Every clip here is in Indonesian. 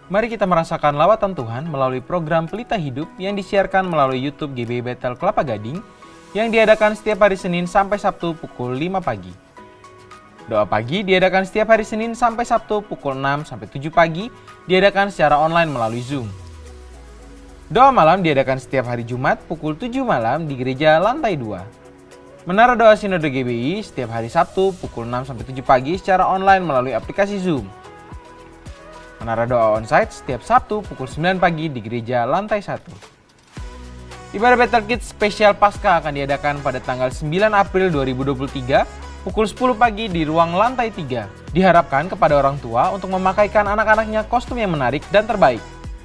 Mari kita merasakan lawatan Tuhan melalui program Pelita Hidup yang disiarkan melalui YouTube GBI Bethel Kelapa Gading yang diadakan setiap hari Senin sampai Sabtu pukul 5 pagi. Doa pagi diadakan setiap hari Senin sampai Sabtu pukul 6 sampai 7 pagi, diadakan secara online melalui Zoom. Doa malam diadakan setiap hari Jumat pukul 7 malam di gereja lantai 2. Menara Doa Sinode GBI setiap hari Sabtu pukul 6 sampai 7 pagi secara online melalui aplikasi Zoom. Menara Doa Onsite setiap Sabtu pukul 9 pagi di gereja lantai 1. Ibadah Bethel Kids spesial Paskah akan diadakan pada tanggal 9 April 2023 pukul 10 pagi di ruang lantai 3. Diharapkan kepada orang tua untuk memakaikan anak-anaknya kostum yang menarik dan terbaik.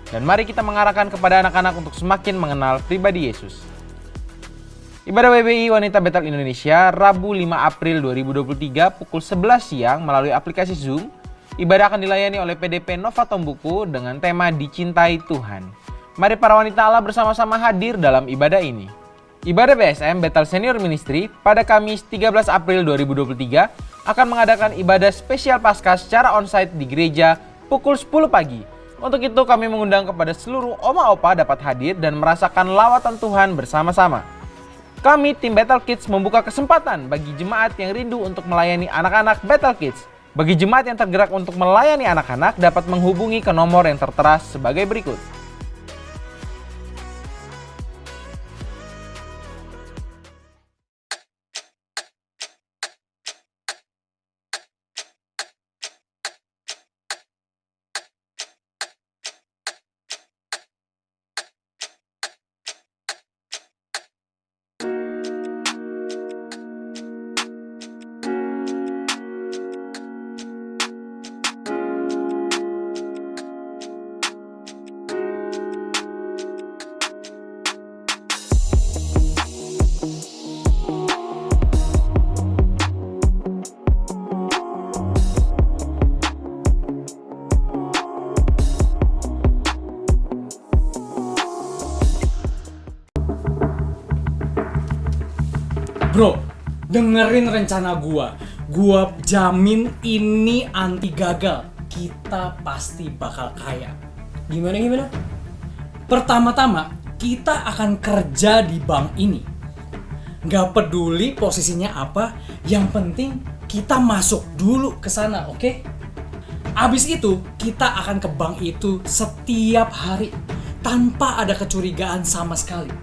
Dan mari kita mengarahkan kepada anak-anak untuk semakin mengenal pribadi Yesus. Ibadah WBI Wanita Bethel Indonesia Rabu 5 April 2023 pukul 11 siang melalui aplikasi Zoom. Ibadah akan dilayani oleh PDP Nova Tombuku dengan tema Dicintai Tuhan. Mari para wanita Allah bersama-sama hadir dalam ibadah ini. Ibadah BSM Bethel Senior Ministry pada Kamis 13 April 2023 akan mengadakan ibadah spesial Paskah secara onsite di gereja pukul 10 pagi. Untuk itu kami mengundang kepada seluruh oma-opa dapat hadir dan merasakan lawatan Tuhan bersama-sama. Kami tim Bethel Kids membuka kesempatan bagi jemaat yang rindu untuk melayani anak-anak Bethel Kids. Bagi jemaat yang tergerak untuk melayani anak-anak dapat menghubungi ke nomor yang tertera sebagai berikut. Bro, dengerin rencana gua. Gua jamin ini anti gagal. Kita pasti bakal kaya. Gimana? Pertama-tama, kita akan kerja di bank ini. Gak peduli posisinya apa, yang penting kita masuk dulu ke sana, oke? Abis itu, kita akan ke bank itu setiap hari tanpa ada kecurigaan sama sekali.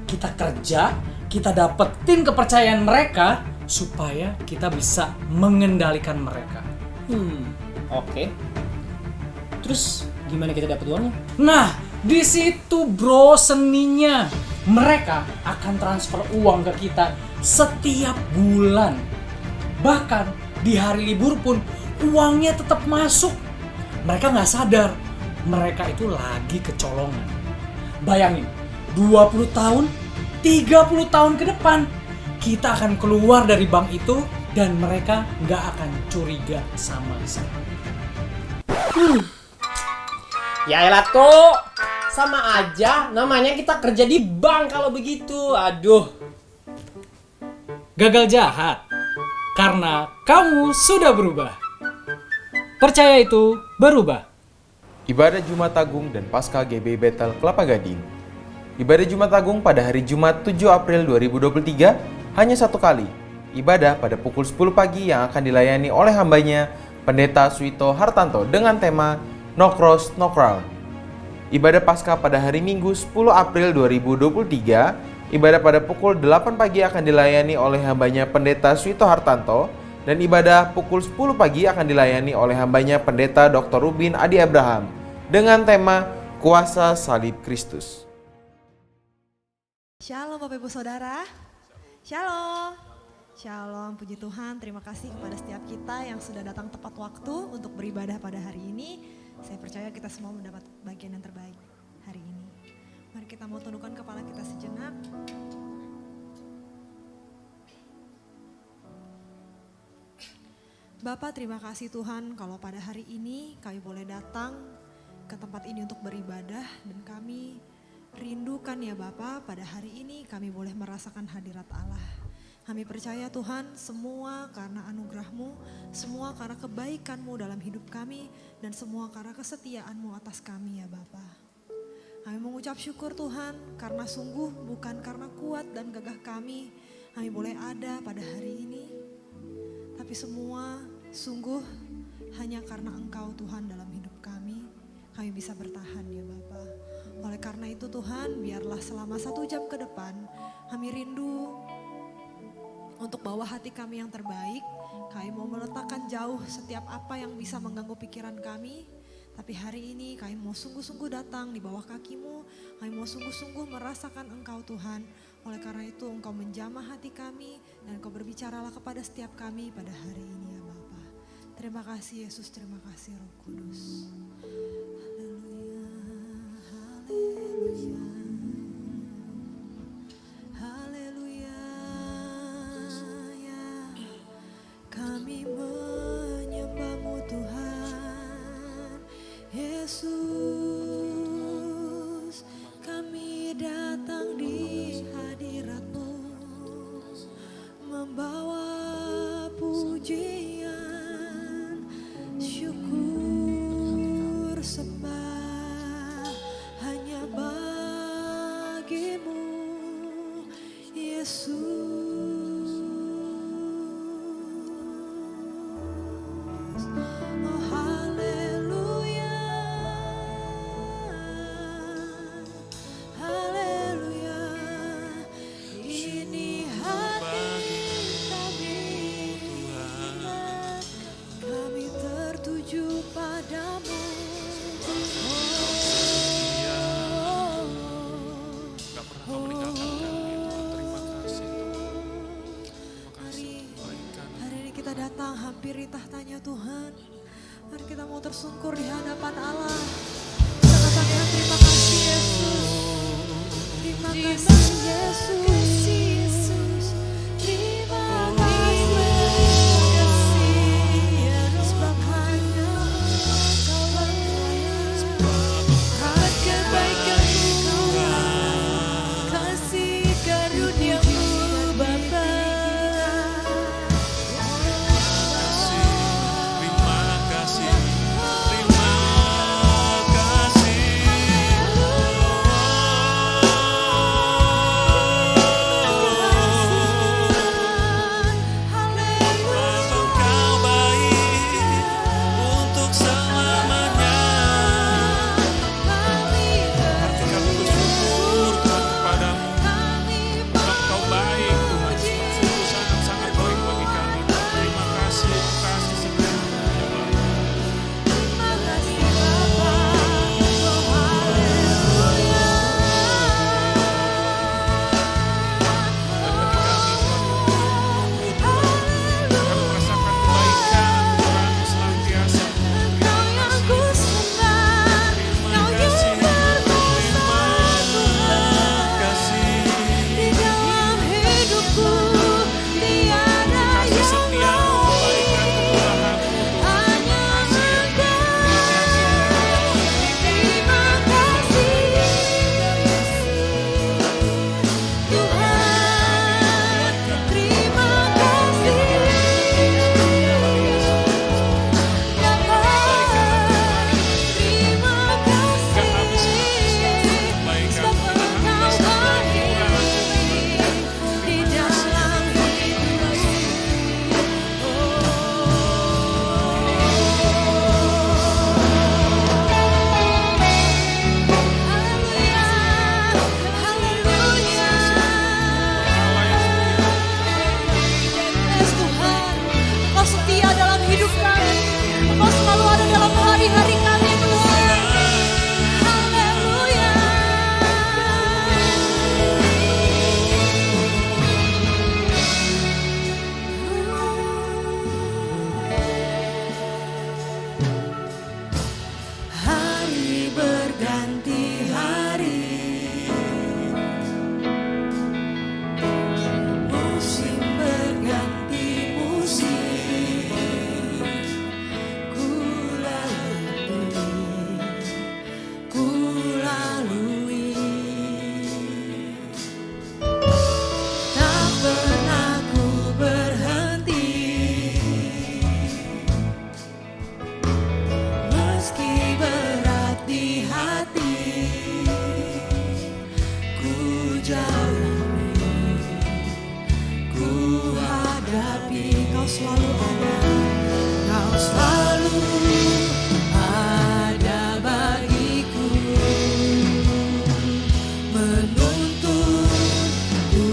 Kita kerja, kita dapetin kepercayaan mereka supaya kita bisa mengendalikan mereka. Oke. Terus gimana kita dapat uangnya? Nah, di situ bro seninya. Mereka akan transfer uang ke kita setiap bulan. Bahkan di hari libur pun uangnya tetap masuk. Mereka nggak sadar mereka itu lagi kecolongan. Bayangin, 20 tahun 30 tahun ke depan, kita akan keluar dari bank itu dan mereka nggak akan curiga sama sekali. Ya elah kok, sama aja namanya kita kerja di bank kalau begitu. Aduh. Gagal jahat, karena kamu sudah berubah. Percaya itu berubah. Ibadah Jumat Agung dan Paskah GBI Bethel Kelapa Gading. Ibadah Jumat Agung pada hari Jumat 7 April 2023 hanya satu kali. Ibadah pada pukul 10 pagi yang akan dilayani oleh hambanya Pendeta Suito Hartanto dengan tema No Cross, No Crown. Ibadah Paskah pada hari Minggu 10 April 2023, ibadah pada pukul 8 pagi akan dilayani oleh hambanya Pendeta Suito Hartanto dan ibadah pukul 10 pagi akan dilayani oleh hambanya Pendeta Dr. Rubin Adi Abraham dengan tema Kuasa Salib Kristus. Shalom Bapak Ibu Saudara. Shalom. Shalom, puji Tuhan. Terima kasih kepada setiap kita yang sudah datang tepat waktu untuk beribadah pada hari ini. Saya percaya kita semua mendapat bagian yang terbaik hari ini. Mari kita mau tundukkan kepala kita sejenak. Bapak, terima kasih Tuhan kalau pada hari ini kami boleh datang ke tempat ini untuk beribadah dan kami rindukan ya Bapa, pada hari ini kami boleh merasakan hadirat Allah. Kami percaya Tuhan semua karena anugerah-Mu, semua karena kebaikan-Mu dalam hidup kami, dan semua karena kesetiaan-Mu atas kami ya Bapa. Kami mengucap syukur Tuhan karena sungguh bukan karena kuat dan gagah kami boleh ada pada hari ini. Tapi semua sungguh hanya karena Engkau Tuhan dalam hidup kami bisa bertahan ya Bapa. Oleh karena itu Tuhan, biarlah selama 1 jam ke depan kami rindu untuk bawa hati kami yang terbaik. Kami mau meletakkan jauh setiap apa yang bisa mengganggu pikiran kami. Tapi hari ini kami mau sungguh-sungguh datang di bawah kaki-Mu. Kami mau sungguh-sungguh merasakan Engkau Tuhan. Oleh karena itu Engkau menjamah hati kami dan Engkau berbicaralah kepada setiap kami pada hari ini ya Bapa. Terima kasih Yesus, terima kasih Roh Kudus. Haleluya, haleluya. Haleluya, ya. Kami menyembah-Mu Tuhan Yesus. Kami datang di hadirat-Mu membawa pujian, syukur, sembah hanya bagi-Mu Yesus. Oh haleluya, haleluya. Ini hati kami tertuju padamu. Gak pernah kau meninggalkan kami Tuhan. Terima kasih Tuhan. Terima kasih untuk kebaikan. Hari ini kita datang hampir di tahtanya Tuhan. Mari kita mau tersungkur di hadapan Allah. Kita katakan terima kasih Yesus. Terima kasih Yesus. Terima kasih. Sebab hanya Engkau layak. Hak kebaikan-Mu, kasih karunia-Mu Bapa. Terima kasih. Terima kasih.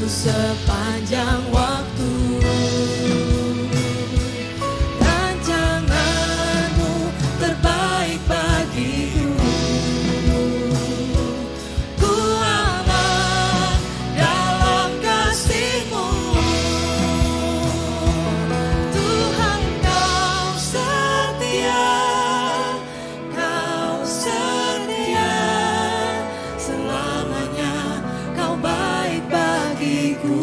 sepanjang waktu. Rancanganmu terbaik bagiku. Ku aman dalam kasih-Mu. Tuhan Kau setia, Kau setia. Selamanya Kau baik bagiku.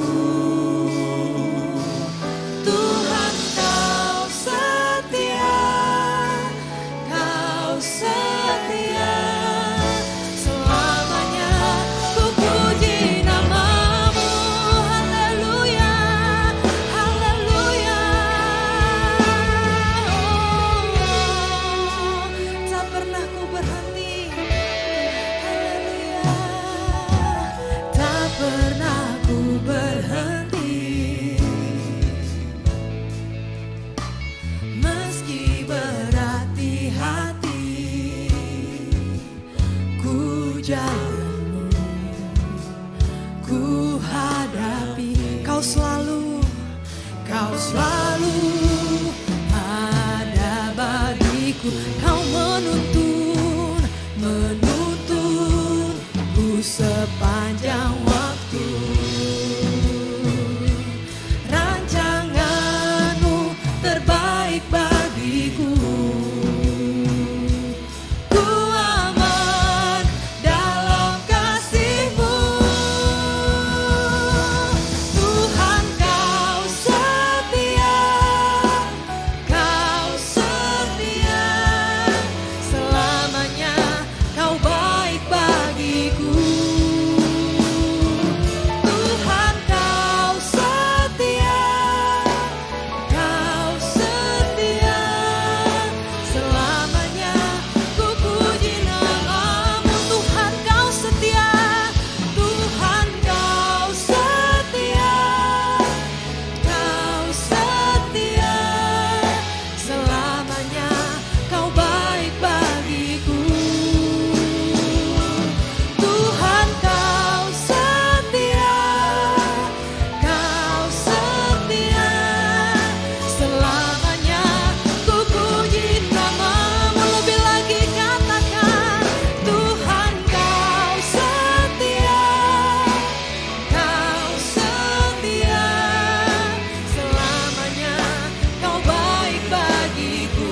Tuhan Kau setia, Kau setia. Selamanya ku puji nama-Mu. Haleluya, haleluya. Oh, tak pernah ku berhenti. Haleluya, tak pernah ku berhenti. Meski berat di hati, ku jalani, ku hadapi. Kau selalu ada bagiku. Kau menuntunku sepanjang waktu. Rancanganmu terbaik bagiku. Ku aman dalam kasih-Mu. Tuhan Kau setia, Kau setia. Selamanya Kau baik bagiku. Tuhan Kau setia, Kau setia. Selamanya ku puji nama-Mu. Tuhan Kau setia, Tuhan Kau setia, Kau setia. Selamanya Kau baik bagiku. Tuhan Kau setia, Kau setia. Selamanya ku puji nama-Mu. Lebih lagi katakan, Tuhan Kau setia, Kau setia. Selamanya Kau baik bagiku.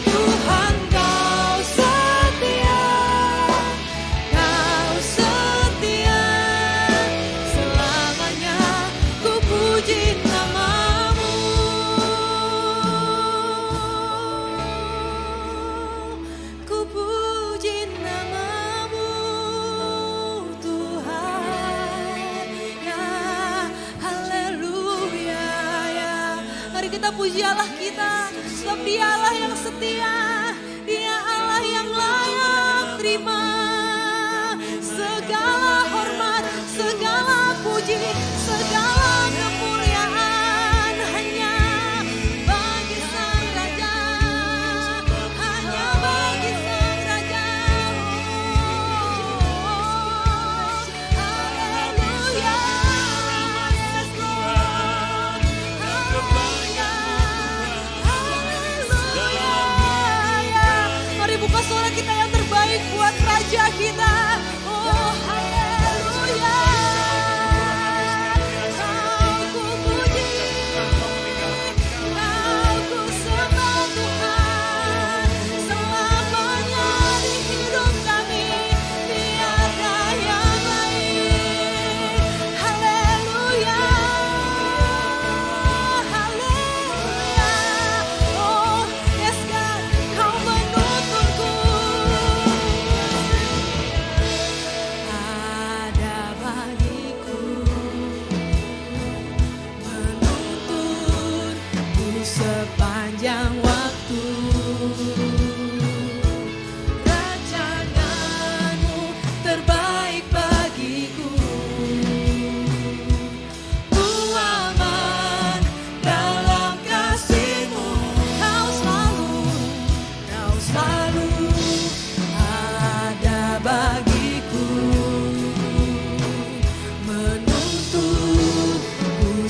Tuhan Kau setia, Kau setia. Selamanya ku puji nama-Mu. Ku puji nama-Mu, Tuhan. Ya, haleluya, ya. Mari kita puji Allah kita, sebab Dia Allah yang setia, Dia Allah yang layak terima segala hormat, segala puji, segala kemuliaan hanya bagi Sang Raja, hanya bagi Sang Raja. Oh, haleluya, yes Lord, haleluya, haleluya, ya. Mari buka suara kita yang terbaik buat Raja kita. Oh, haleluya.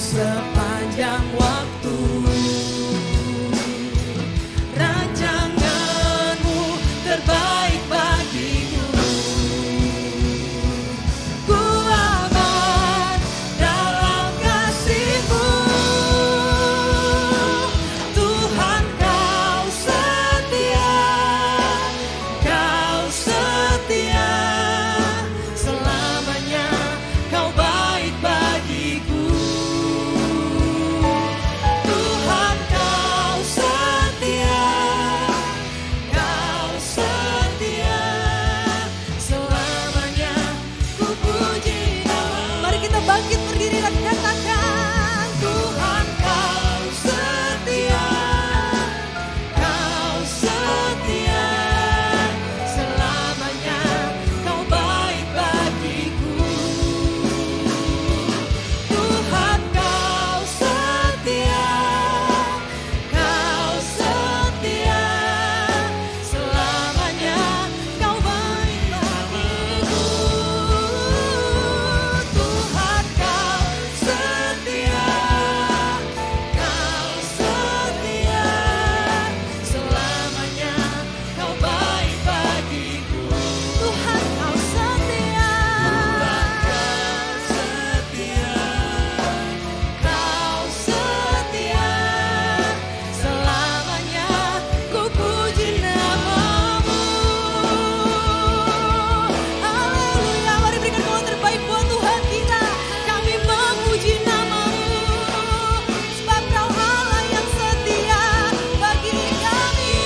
sepanjang waktu. Rancanganmu terbaik bagiku. Ku aman dalam kasih-Mu. Tuhan, Kau setia, Kau setia. Selamanya Kau baik bagiku. Tuhan, Kau setia, Kau setia. Selamanya ku puji nama-Mu. Mari kita bangkit berdiri dan katakan, Tuhan, Kau setia, Kau setia. Selamanya Kau baik bagiku. Tuhan, Kau setia, Kau setia. Selamanya Kau baik bagiku. Tuhan, Kau setia, Kau setia. Selamanya Kau baik bagiku. Tuhan, Kau setia, Kau setia. Selamanya ku puji nama-Mu. Haleluya, mari berikan doa terbaik buat Tuhan kita. Kami memuji nama-Mu, sebab Kau Allah yang setia bagi kami.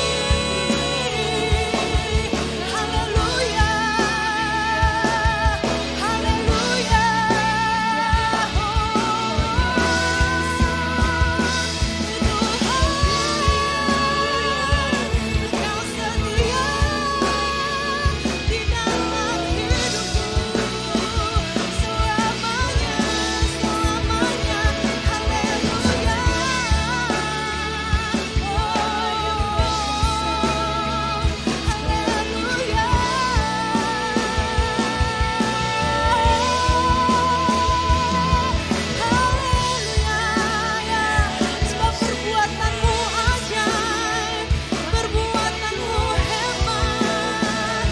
Haleluya, haleluya. Kau setia di dalam hidupku selamanya, selamanya. Haleluya. Haleluya. Haleluya. Sebab perbuatan-Mu ajaib, perbuatan-Mu hebat.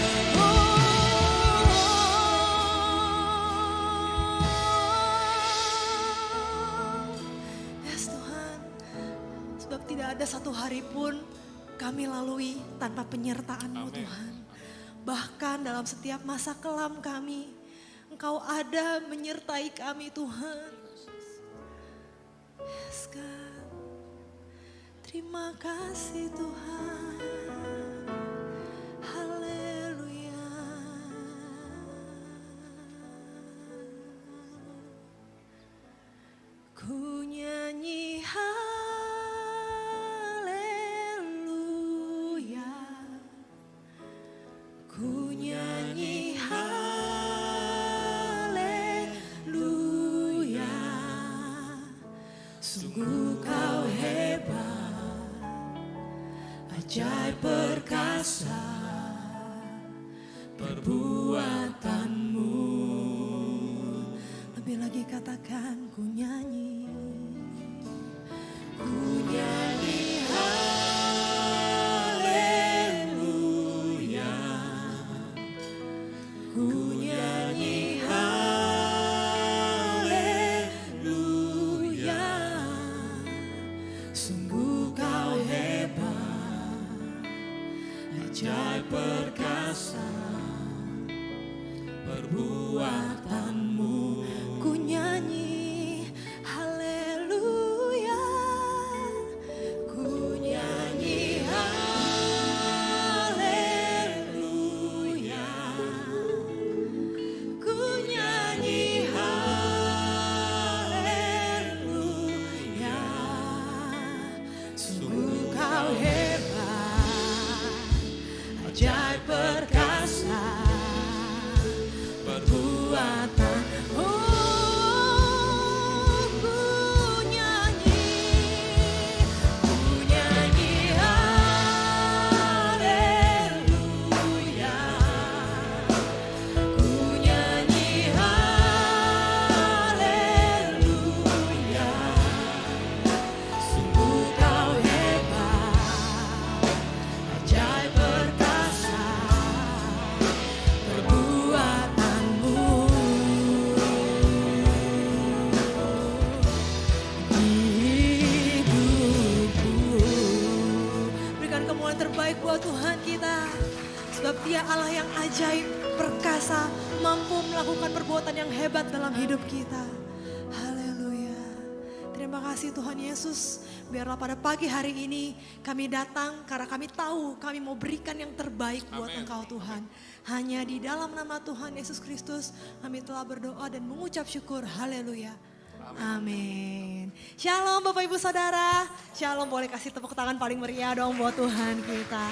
Yes Tuhan, sebab tidak ada satu hari pun kami lalui tanpa penyertaan-Mu Tuhan. Bahkan dalam setiap masa kelam kami, Engkau ada menyertai kami Tuhan. Yes God, terima kasih Tuhan. Haleluya. Ku nyanyi haleluya. Ku nyanyi haleluya. Sungguh Kau hebat, ajaib perkasa perbuatan-Mu. Lebih lagi katakan, ku nyanyi, ku nyanyi haleluya. Ku nyanyi haleluya. Sungguh Kau hebat, ajaib perkasa perbuatan-Mu. Ku nyanyi haleluya. Ku nyanyi haleluya. Ku nyanyi haleluya. Sungguh Kau hebat, ajaib perkasa perbuatan melakukan perbuatan yang hebat dalam hidup kita. Haleluya. Terima kasih Tuhan Yesus. Biarlah pada pagi hari ini kami datang karena kami tahu kami mau berikan yang terbaik buat Engkau Tuhan. Hanya di dalam nama Tuhan Yesus Kristus kami telah berdoa dan mengucap syukur. Haleluya. Amin. Shalom Bapak Ibu Saudara. Shalom, boleh kasih tepuk tangan paling meriah dong buat Tuhan kita.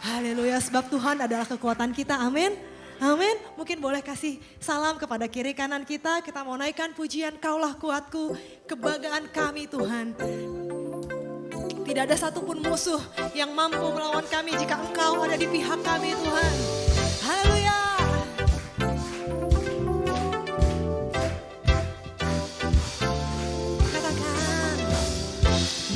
Haleluya, sebab Tuhan adalah kekuatan kita. Amin. Amin. Mungkin boleh kasih salam kepada kiri kanan kita. Kita mau naikkan pujian Kaulah kuatku, kebanggaan kami Tuhan. Tidak ada satupun musuh yang mampu melawan kami jika Engkau ada di pihak kami Tuhan. Haleluya. Katakan,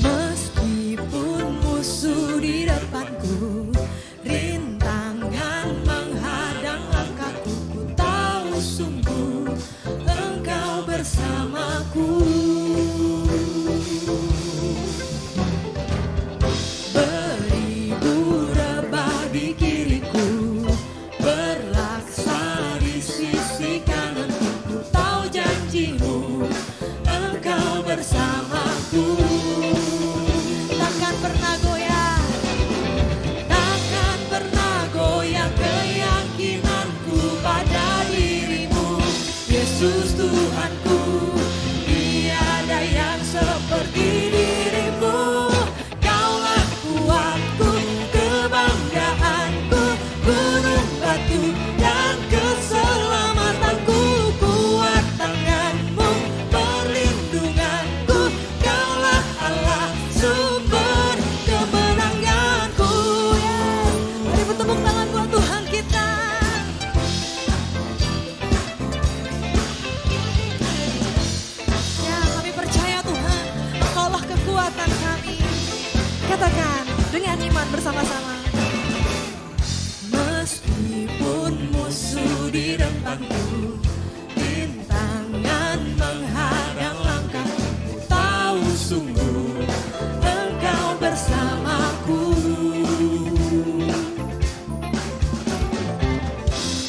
meskipun musuh di depanku, rintangan menghadang langkahku, ku tahu sungguh Engkau bersamaku. Beribu rebah di kiriku, berlaksa di sisi kananku, ku tahu janjimu Engkau bersamaku. Takkan pernah goyah, takkan pernah goyah keyakinanku pada dirimu, Yesus Tuhanku. Tiada yang seperti dirimu. Kaulah kuatku, kebanggaanku, gunung batu dan keselamatanku. Kuat tanganmu, perlindunganku. Kaulah Allah, sumber kemenanganku. Mari bertepuk tangan buat Tuhan kita. Ya, kami percaya Tuhan, Engkaulah kekuatan kami. Katakan dengan iman bersama-sama. Meskipun musuh di depanku, rintangan menghadang langkahku, ku tahu sungguh Engkau bersamaku.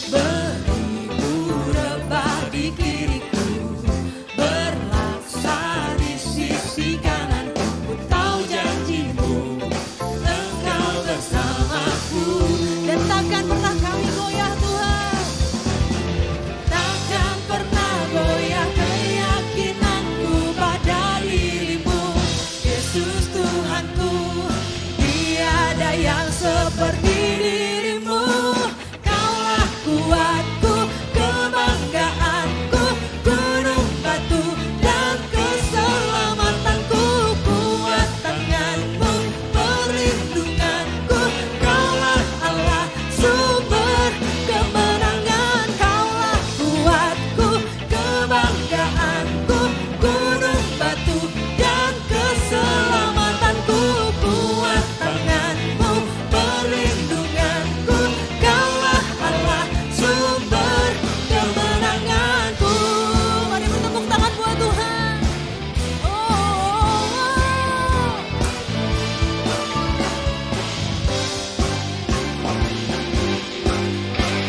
Beribu rebah di kiriku, berlaksa di sisi kananku, ku tahu janjimu Engkau bersamaku. Dan takkan pernah kami goyah Tuhan, takkan pernah goyah keyakinanku pada dirimu, Yesus Tuhanku. Tiada yang seperti dirimu. Kaulah kuatku, kebanggaanku, gunung batu dan keselamatanku. Kuat tanganmu, perlindunganku. Kaulah Allah, sumber kemenangan. Kaulah kuatku, kebanggaanku, gunung batu dan keselamatanku. Kuat tanganmu, perlindunganku. Kaulah Allah, sumber kemenanganku. Mari bertepuk tangan buat Tuhan.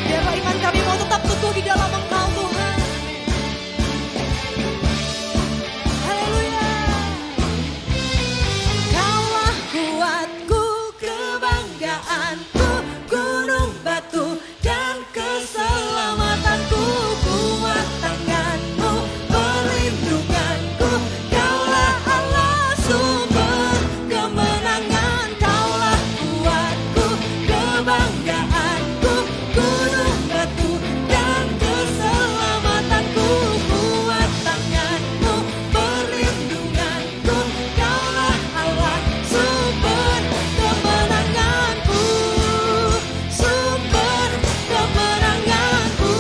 Biarlah iman kami mau tetap teguh di dalam Engkau Tuhan. Haleluya. Kaulah kuatku, kebanggaanku, gunung batu dan keselamatanku. Kuat tanganmu, perlindunganku. Kaulah Allah, sumber kemenangan. Kaulah kuatku, kebanggaanku, gunung batu dan keselamatanku. Kuat tanganmu, perlindunganku. Kaulah Allah, sumber kemenanganku. Sumber kemenanganku.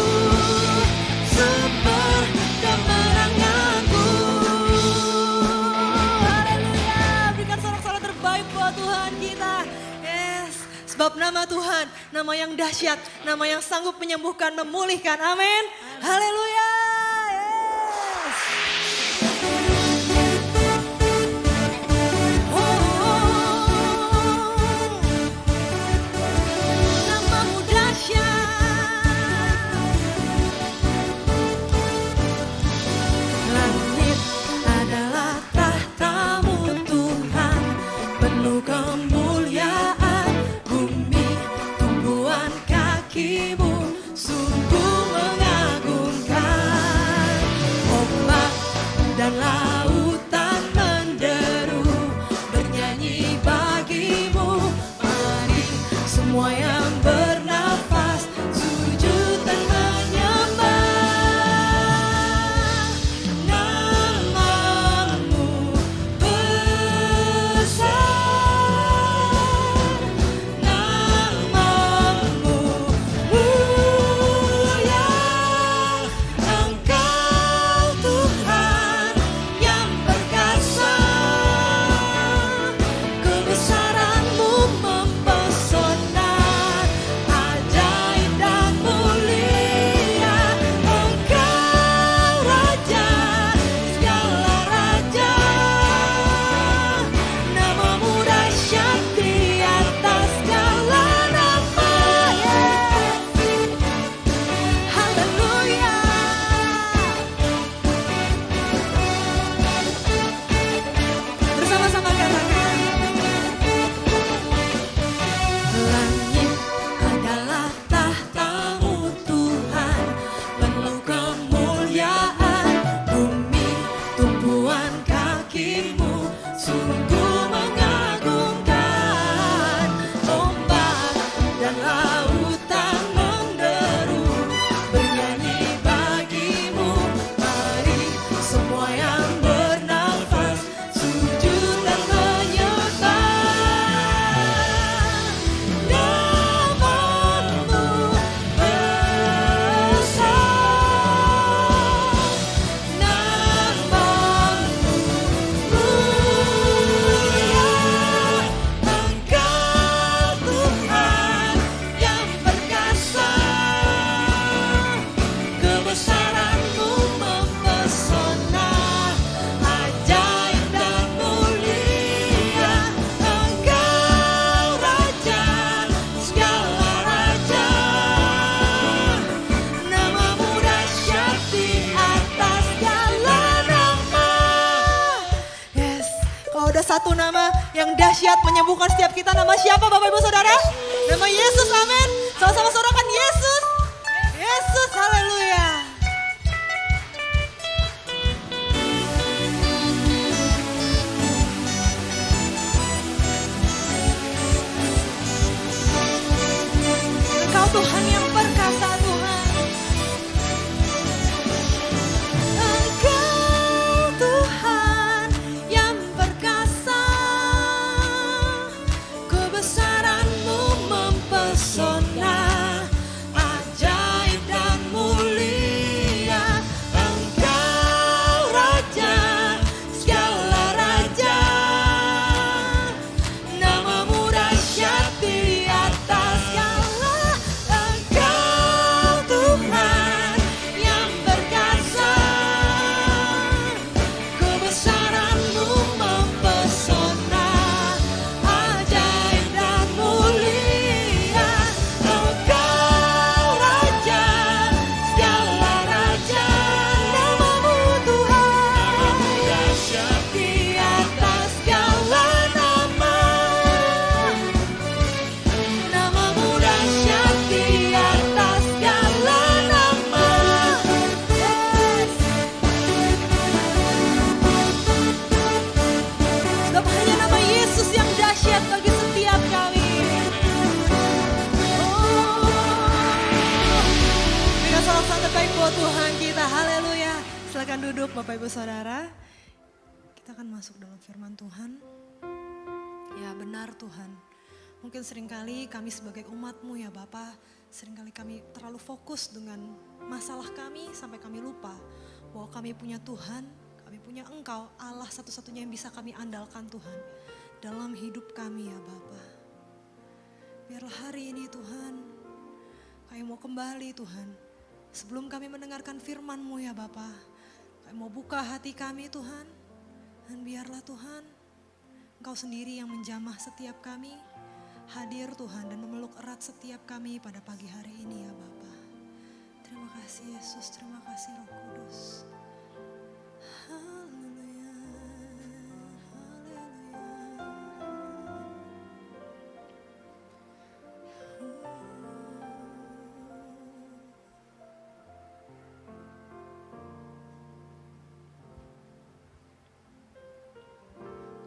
Sumber kemenanganku. Haleluya. Berikan sorak-sorak terbaik buat Tuhan kita. Yes. Sebab nama Tuhan, nama yang dahsyat, nama yang sanggup menyembuhkan, memulihkan. Amin. Haleluya. Yes. Namamu dahsyat. satu nama yang dahsyat menyembuhkan setiap kita. Nama siapa Bapak Ibu Saudara? Nama Yesus, amin. Sama-sama sorakan Yesus. Yesus, haleluya. Engkau Tuhan yang perkasa, Tuhan. Engkau Tuhan yang perkasa, kebesaran-Mu mempesona, ajaib dan mulia. Engkau Raja, segala raja, nama-Mu dahsyat di atas segala. Engkau Tuhan yang perkasa, kebesaran-Mu mempesona, ajaib dan mulia. Engkau Raja, segala raja, nama-Mu Tuhan dahsyat di atas segala nama. Nama-Mu dahsyat di atas segala nama. Yes. Sebab hanya nama Yesus yang dahsyat bagi setiap kami. Oh, berikan salam terbaik buat Tuhan kita. Haleluya. Silakan duduk Bapak Ibu Saudara. Kita akan masuk dalam firman Tuhan. Ya benar Tuhan. Mungkin seringkali kami sebagai umat-Mu ya Bapa, seringkali kami terlalu fokus dengan masalah kami sampai kami lupa bahwa kami punya Tuhan, kami punya Engkau, Allah satu-satunya yang bisa kami andalkan Tuhan dalam hidup kami ya Bapa. Biarlah hari ini Tuhan, kami mau kembali Tuhan, sebelum kami mendengarkan firman-Mu ya Bapa, kami mau buka hati kami Tuhan, dan biarlah Tuhan, Engkau sendiri yang menjamah setiap kami, hadir Tuhan dan memeluk erat setiap kami pada pagi hari ini ya Bapa. Terima kasih Yesus, terima kasih Roh Kudus. Haleluya, haleluya.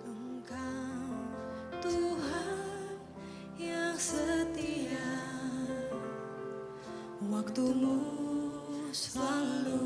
Engkau Tuhan yang setia, waktu-Mu selalu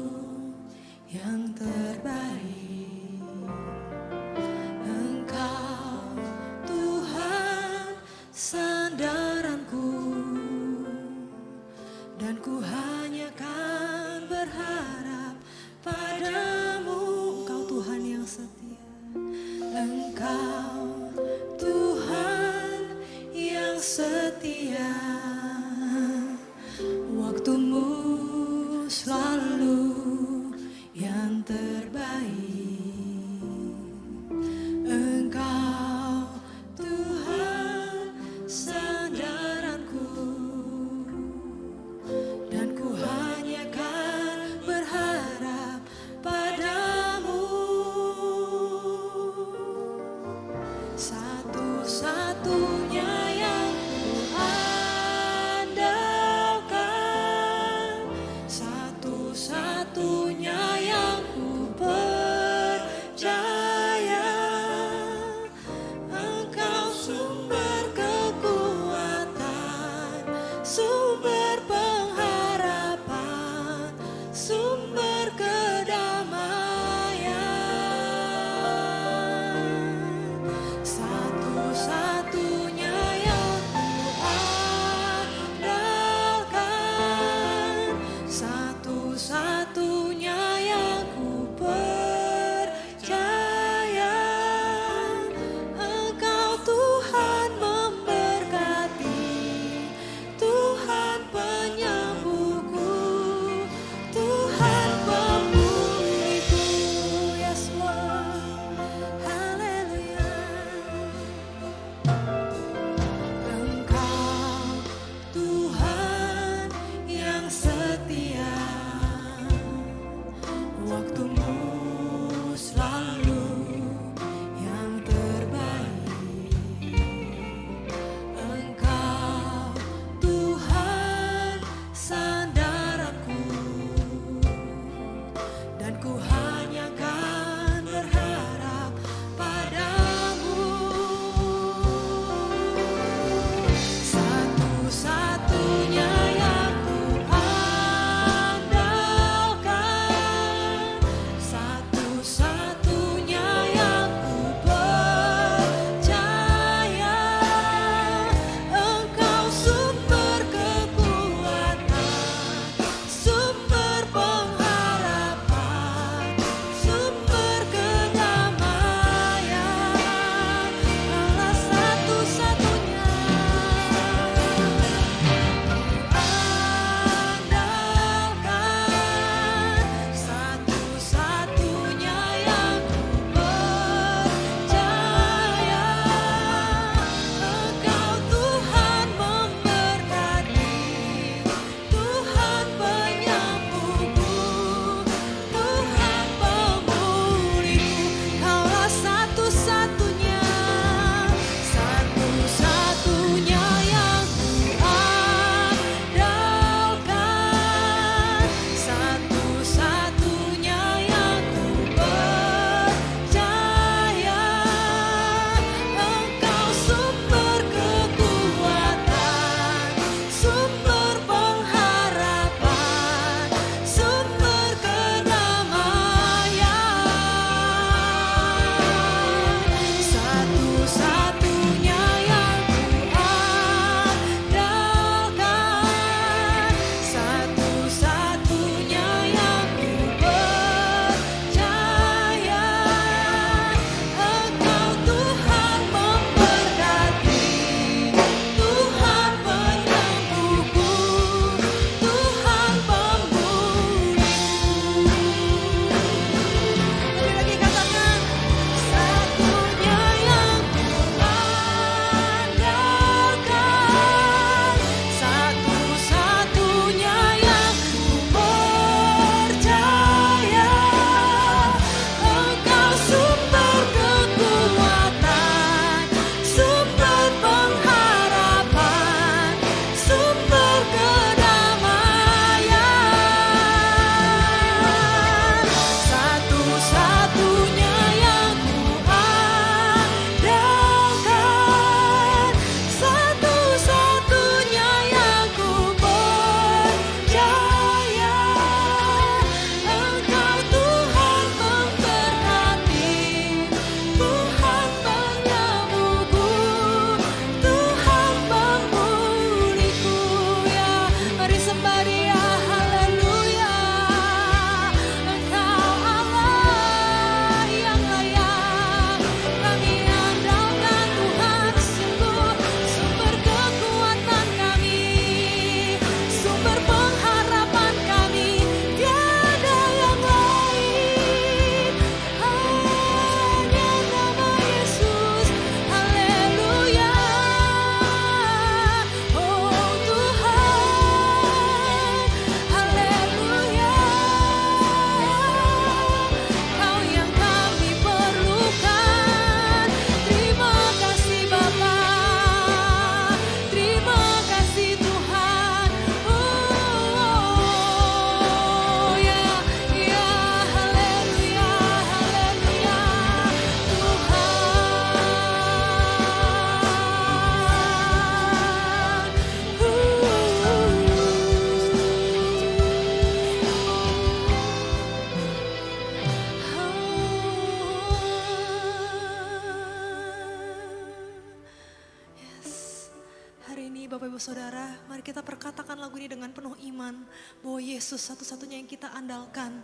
Bapak Ibu Saudara, mari kita perkatakan lagu ini dengan penuh iman bahwa Yesus satu-satunya yang kita andalkan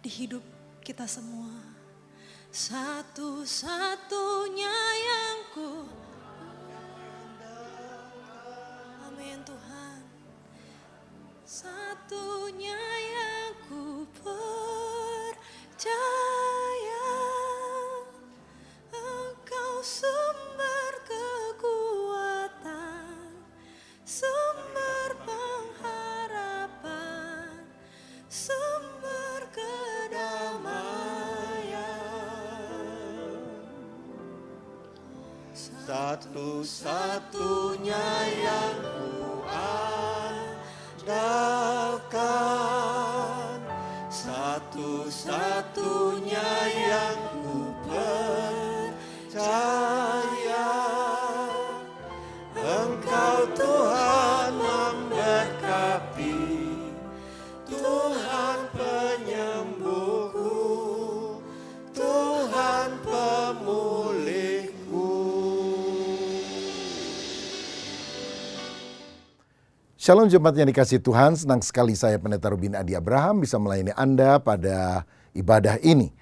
di hidup kita semua. Satu-satunya yang ku andalkan. Amin Tuhan. Satunya yang ku percaya, Engkau sumber kekuatan, sumber pengharapan, sumber kedamaian. Satu-satunya yang ku andalkan, satu-satunya yang ku percaya, Engkau Tuhan memberkati, Tuhan penyembuhku, Tuhan pemulihku. Shalom jemaat yang dikasihi Tuhan, senang sekali saya Pendeta Robin Adi Abraham bisa melayani Anda pada ibadah ini.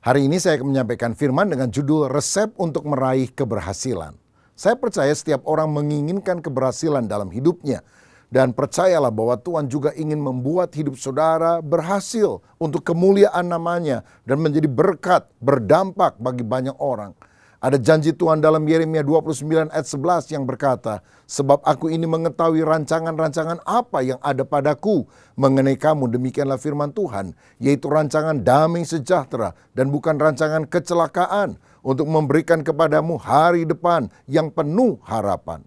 Hari ini saya akan menyampaikan firman dengan judul Resep untuk Meraih Keberhasilan. Saya percaya setiap orang menginginkan keberhasilan dalam hidupnya. Dan percayalah bahwa Tuhan juga ingin membuat hidup saudara berhasil untuk kemuliaan namanya dan menjadi berkat, berdampak bagi banyak orang. Ada janji Tuhan dalam Yeremia 29 ayat 11 yang berkata, sebab aku ini mengetahui rancangan-rancangan apa yang ada padaku mengenai kamu, demikianlah firman Tuhan, yaitu rancangan damai sejahtera dan bukan rancangan kecelakaan, untuk memberikan kepadamu hari depan yang penuh harapan.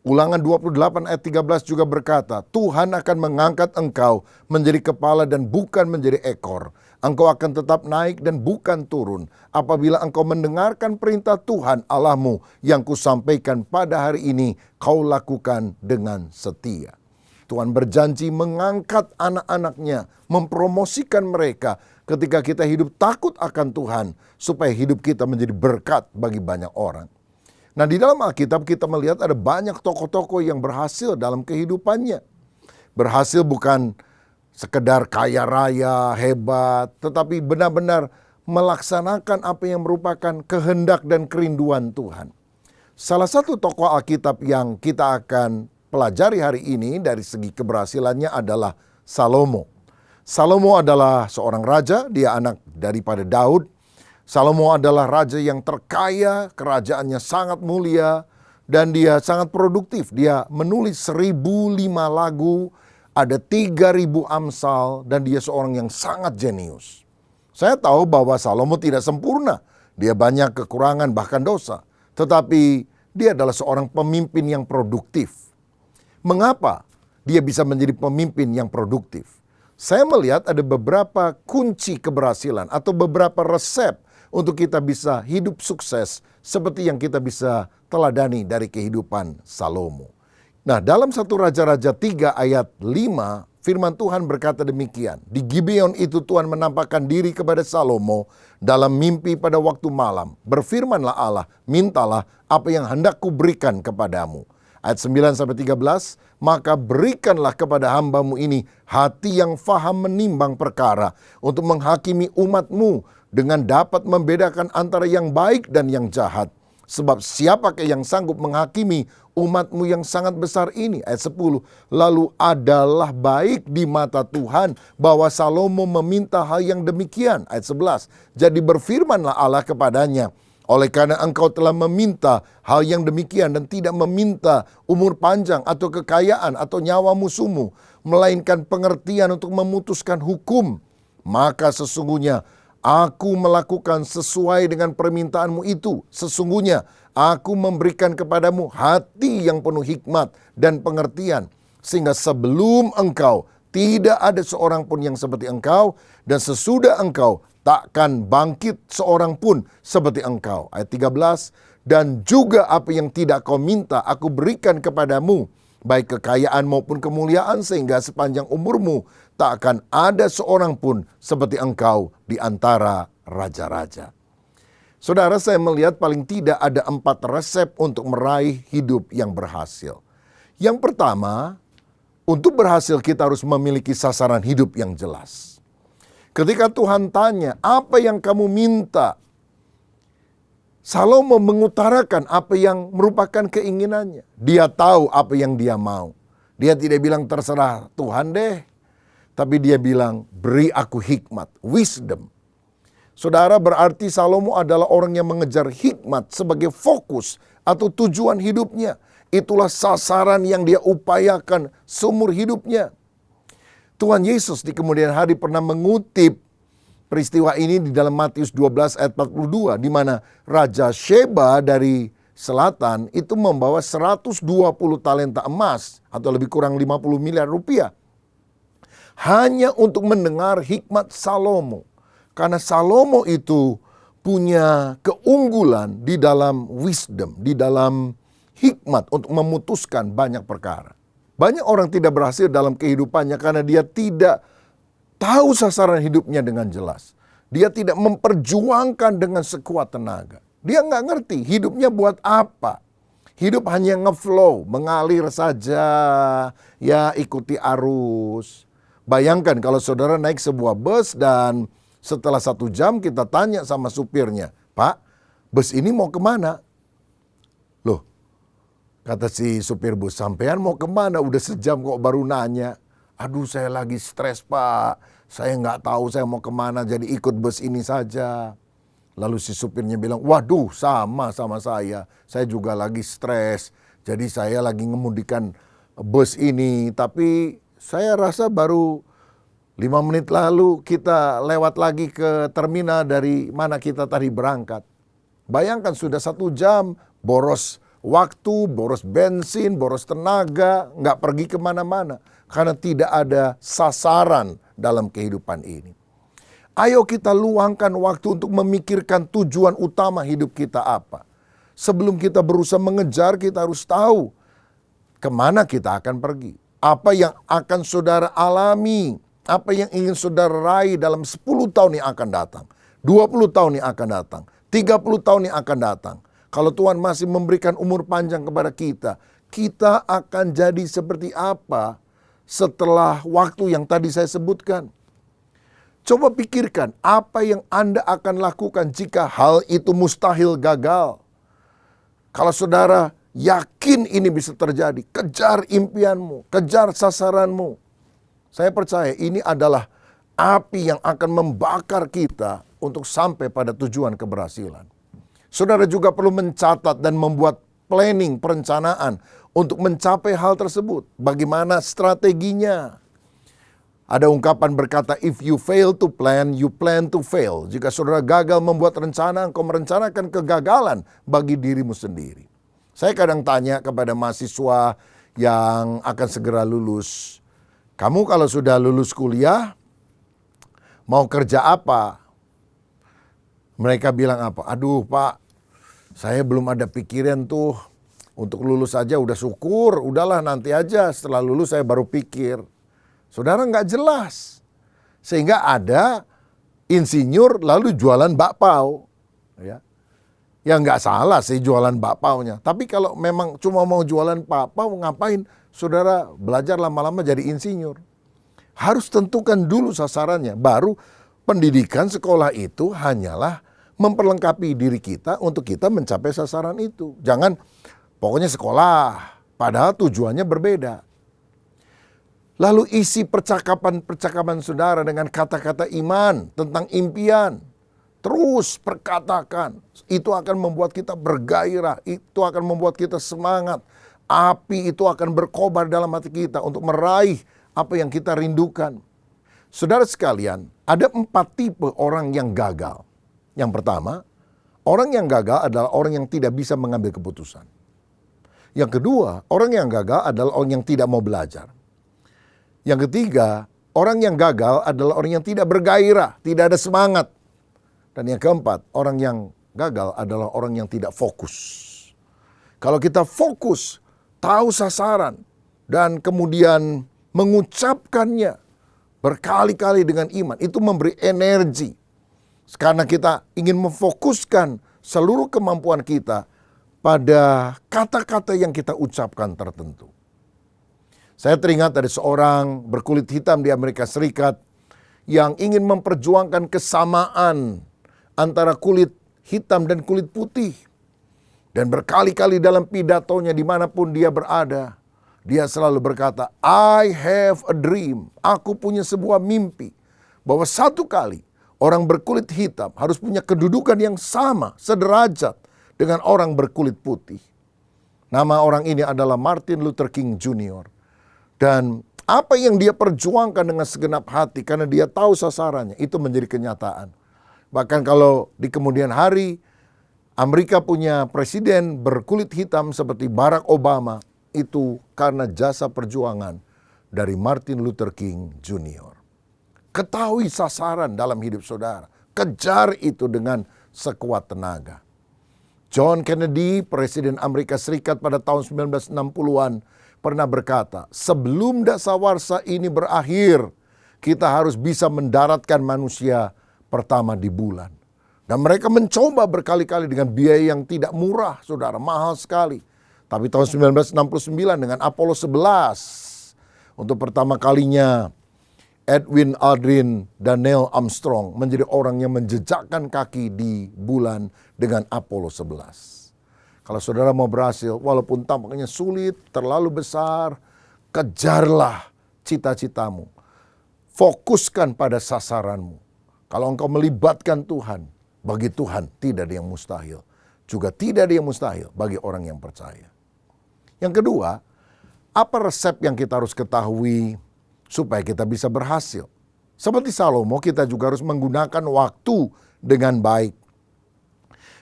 Ulangan 28 ayat 13 juga berkata, Tuhan akan mengangkat engkau menjadi kepala dan bukan menjadi ekor. Engkau akan tetap naik dan bukan turun apabila engkau mendengarkan perintah Tuhan Allahmu yang kusampaikan pada hari ini, kau lakukan dengan setia. Tuhan berjanji mengangkat anak-anaknya, mempromosikan mereka ketika kita hidup takut akan Tuhan, supaya hidup kita menjadi berkat bagi banyak orang. Nah, di dalam Alkitab kita melihat ada banyak tokoh-tokoh yang berhasil dalam kehidupannya. Berhasil bukan sekedar kaya raya, hebat, tetapi benar-benar melaksanakan apa yang merupakan kehendak dan kerinduan Tuhan. Salah satu tokoh Alkitab yang kita akan pelajari hari ini dari segi keberhasilannya adalah Salomo. Salomo adalah seorang raja, dia anak daripada Daud. Salomo adalah raja yang terkaya, kerajaannya sangat mulia, dan dia sangat produktif. Dia menulis 1005 lagu, ada 3000 amsal, dan dia seorang yang sangat jenius. Saya tahu bahwa Salomo tidak sempurna, dia banyak kekurangan bahkan dosa. Tetapi dia adalah seorang pemimpin yang produktif. Mengapa dia bisa menjadi pemimpin yang produktif? Saya melihat ada beberapa kunci keberhasilan atau beberapa resep untuk kita bisa hidup sukses seperti yang kita bisa teladani dari kehidupan Salomo. Nah, dalam 1 Raja-Raja 3 ayat 5, firman Tuhan berkata demikian. Di Gibeon itu Tuhan menampakkan diri kepada Salomo dalam mimpi pada waktu malam. Berfirmanlah Allah, mintalah apa yang hendak kuberikan kepadamu. Ayat 9-13, maka berikanlah kepada hambamu ini hati yang faham menimbang perkara untuk menghakimi umatmu dengan dapat membedakan antara yang baik dan yang jahat. Sebab siapakah yang sanggup menghakimi umatmu yang sangat besar ini? Ayat 10, lalu adalah baik di mata Tuhan bahwa Salomo meminta hal yang demikian. Ayat 11, jadi berfirmanlah Allah kepadanya, oleh karena engkau telah meminta hal yang demikian dan tidak meminta umur panjang atau kekayaan atau nyawa musuhmu, melainkan pengertian untuk memutuskan hukum, maka sesungguhnya aku melakukan sesuai dengan permintaanmu itu. Sesungguhnya aku memberikan kepadamu hati yang penuh hikmat dan pengertian, sehingga sebelum engkau tidak ada seorang pun yang seperti engkau, dan sesudah engkau takkan bangkit seorang pun seperti engkau. Ayat 13, dan juga apa yang tidak kau minta aku berikan kepadamu, baik kekayaan maupun kemuliaan, sehingga sepanjang umurmu tak akan ada seorang pun seperti engkau di antara raja-raja. Saudara, saya melihat paling tidak ada 4 resep untuk meraih hidup yang berhasil. Yang pertama, untuk berhasil kita harus memiliki sasaran hidup yang jelas. Ketika Tuhan tanya, apa yang kamu minta? Salomo mengutarakan apa yang merupakan keinginannya. Dia tahu apa yang dia mau. Dia tidak bilang terserah Tuhan deh. Tapi dia bilang, beri aku hikmat, wisdom. Saudara, berarti Salomo adalah orang yang mengejar hikmat sebagai fokus atau tujuan hidupnya. Itulah sasaran yang dia upayakan seumur hidupnya. Tuhan Yesus di kemudian hari pernah mengutip peristiwa ini di dalam Matius 12 ayat 42, di mana Raja Sheba dari selatan itu membawa 120 talenta emas atau lebih kurang 50 miliar rupiah. Hanya untuk mendengar hikmat Salomo. Karena Salomo itu punya keunggulan di dalam wisdom, di dalam hikmat untuk memutuskan banyak perkara. Banyak orang tidak berhasil dalam kehidupannya karena dia tidak tahu sasaran hidupnya dengan jelas. Dia tidak memperjuangkan dengan sekuat tenaga. Dia nggak ngerti hidupnya buat apa. Hidup hanya ngeflow, mengalir saja, ya ikuti arus. Bayangkan kalau saudara naik sebuah bus dan setelah 1 jam kita tanya sama supirnya, Pak, bus ini mau kemana? Loh, kata si supir bus, sampean mau kemana? Udah sejam kok baru nanya. Aduh, saya lagi stres, Pak. Saya nggak tahu saya mau kemana, jadi ikut bus ini saja. Lalu si supirnya bilang, waduh, sama saya. Saya juga lagi stres. Jadi saya lagi ngemudikan bus ini. Tapi saya rasa baru 5 menit lalu kita lewat lagi ke terminal dari mana kita tadi berangkat. Bayangkan sudah 1 jam, boros waktu, boros bensin, boros tenaga, nggak pergi kemana-mana. Karena tidak ada sasaran dalam kehidupan ini. Ayo kita luangkan waktu untuk memikirkan tujuan utama hidup kita apa. Sebelum kita berusaha mengejar, kita harus tahu kemana kita akan pergi. Apa yang akan saudara alami, apa yang ingin saudara raih dalam 10 tahun yang akan datang, 20 tahun yang akan datang, 30 tahun yang akan datang. Kalau Tuhan masih memberikan umur panjang kepada kita, kita akan jadi seperti apa setelah waktu yang tadi saya sebutkan. Coba pikirkan apa yang Anda akan lakukan jika hal itu mustahil gagal. Kalau saudara yakin ini bisa terjadi, kejar impianmu, kejar sasaranmu. Saya percaya ini adalah api yang akan membakar kita untuk sampai pada tujuan keberhasilan. Saudara juga perlu mencatat dan membuat planning, perencanaan untuk mencapai hal tersebut. Bagaimana strateginya? Ada ungkapan berkata, if you fail to plan, you plan to fail. Jika saudara gagal membuat rencana, engkau merencanakan kegagalan bagi dirimu sendiri. Saya kadang tanya kepada mahasiswa yang akan segera lulus, kamu kalau sudah lulus kuliah, mau kerja apa? Mereka bilang apa? Aduh Pak, saya belum ada pikiran tuh. Untuk lulus aja udah syukur, udahlah nanti aja setelah lulus saya baru pikir. Saudara nggak jelas. Sehingga ada insinyur lalu jualan bakpao. Ya nggak salah sih jualan bakpaonya. Tapi kalau memang cuma mau jualan bakpao, ngapain saudara belajar lama-lama jadi insinyur? Harus tentukan dulu sasarannya. Baru pendidikan sekolah itu hanyalah memperlengkapi diri kita untuk kita mencapai sasaran itu. Jangan pokoknya sekolah, padahal tujuannya berbeda. Lalu isi percakapan saudara dengan kata-kata iman tentang impian. Terus perkatakan. Itu akan membuat kita bergairah. Itu akan membuat kita semangat. Api itu akan berkobar dalam hati kita untuk meraih apa yang kita rindukan. Saudara sekalian, ada 4 tipe orang yang gagal. Yang pertama, orang yang gagal adalah orang yang tidak bisa mengambil keputusan. Yang kedua, orang yang gagal adalah orang yang tidak mau belajar. Yang ketiga, orang yang gagal adalah orang yang tidak bergairah, tidak ada semangat. Dan yang keempat, orang yang gagal adalah orang yang tidak fokus. Kalau kita fokus, tahu sasaran, dan kemudian mengucapkannya berkali-kali dengan iman, itu memberi energi. Karena kita ingin memfokuskan seluruh kemampuan kita pada kata-kata yang kita ucapkan tertentu. Saya teringat dari seorang berkulit hitam di Amerika Serikat yang ingin memperjuangkan kesamaan antara kulit hitam dan kulit putih. Dan berkali-kali dalam pidatonya dimanapun dia berada, dia selalu berkata, I have a dream. Aku punya sebuah mimpi bahwa satu kali orang berkulit hitam harus punya kedudukan yang sama, sederajat dengan orang berkulit putih. Nama orang ini adalah Martin Luther King Jr. Dan apa yang dia perjuangkan dengan segenap hati karena dia tahu sasarannya, itu menjadi kenyataan. Bahkan kalau di kemudian hari Amerika punya presiden berkulit hitam seperti Barack Obama, itu karena jasa perjuangan dari Martin Luther King Jr. Ketahui sasaran dalam hidup saudara, kejar itu dengan sekuat tenaga. John Kennedy, Presiden Amerika Serikat pada tahun 1960-an, pernah berkata, sebelum dasawarsa ini berakhir, kita harus bisa mendaratkan manusia pertama di bulan. Dan mereka mencoba berkali-kali dengan biaya yang tidak murah, saudara, mahal sekali. Tapi tahun 1969 dengan Apollo 11, untuk pertama kalinya Edwin Aldrin dan Neil Armstrong menjadi orang yang menjejakkan kaki di bulan dengan Apollo 11. Kalau saudara mau berhasil, walaupun tampaknya sulit, terlalu besar, kejarlah cita-citamu. Fokuskan pada sasaranmu. Kalau engkau melibatkan Tuhan, bagi Tuhan tidak ada yang mustahil. Juga tidak ada yang mustahil bagi orang yang percaya. Yang kedua, apa resep yang kita harus ketahui supaya kita bisa berhasil? Seperti Salomo, kita juga harus menggunakan waktu dengan baik.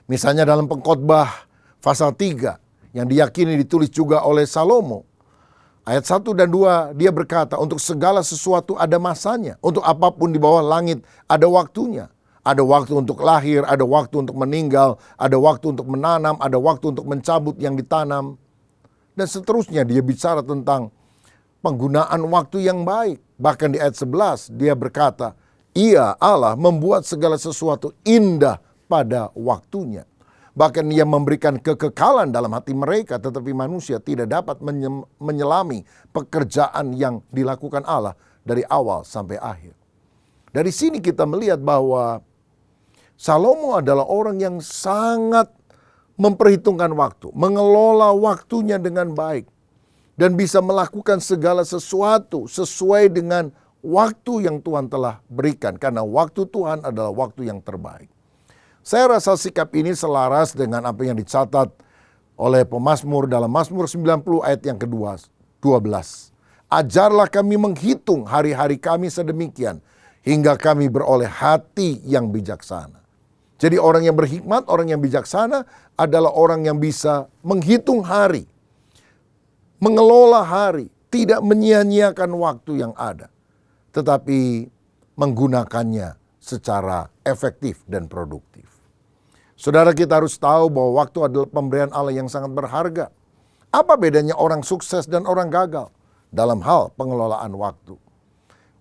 Misalnya dalam Pengkhotbah pasal 3 yang diyakini ditulis juga oleh Salomo. Ayat 1 dan 2 dia berkata, untuk segala sesuatu ada masanya. Untuk apapun di bawah langit ada waktunya. Ada waktu untuk lahir, ada waktu untuk meninggal, ada waktu untuk menanam, ada waktu untuk mencabut yang ditanam. Dan seterusnya dia bicara tentang penggunaan waktu yang baik. Bahkan di ayat 11 dia berkata, Ia Allah membuat segala sesuatu indah pada waktunya. Bahkan ia memberikan kekekalan dalam hati mereka, tetapi manusia tidak dapat menyelami pekerjaan yang dilakukan Allah dari awal sampai akhir. Dari sini kita melihat bahwa Salomo adalah orang yang sangat memperhitungkan waktu, mengelola waktunya dengan baik, dan bisa melakukan segala sesuatu sesuai dengan waktu yang Tuhan telah berikan, karena waktu Tuhan adalah waktu yang terbaik. Saya rasa sikap ini selaras dengan apa yang dicatat oleh pemazmur dalam Mazmur 90 ayat yang ke-12. Ajarlah kami menghitung hari-hari kami sedemikian, hingga kami beroleh hati yang bijaksana. Jadi orang yang berhikmat, orang yang bijaksana adalah orang yang bisa menghitung hari, mengelola hari, tidak menyia-nyiakan waktu yang ada, tetapi menggunakannya secara efektif dan produktif. Saudara, kita harus tahu bahwa waktu adalah pemberian Allah yang sangat berharga. Apa bedanya orang sukses dan orang gagal dalam hal pengelolaan waktu?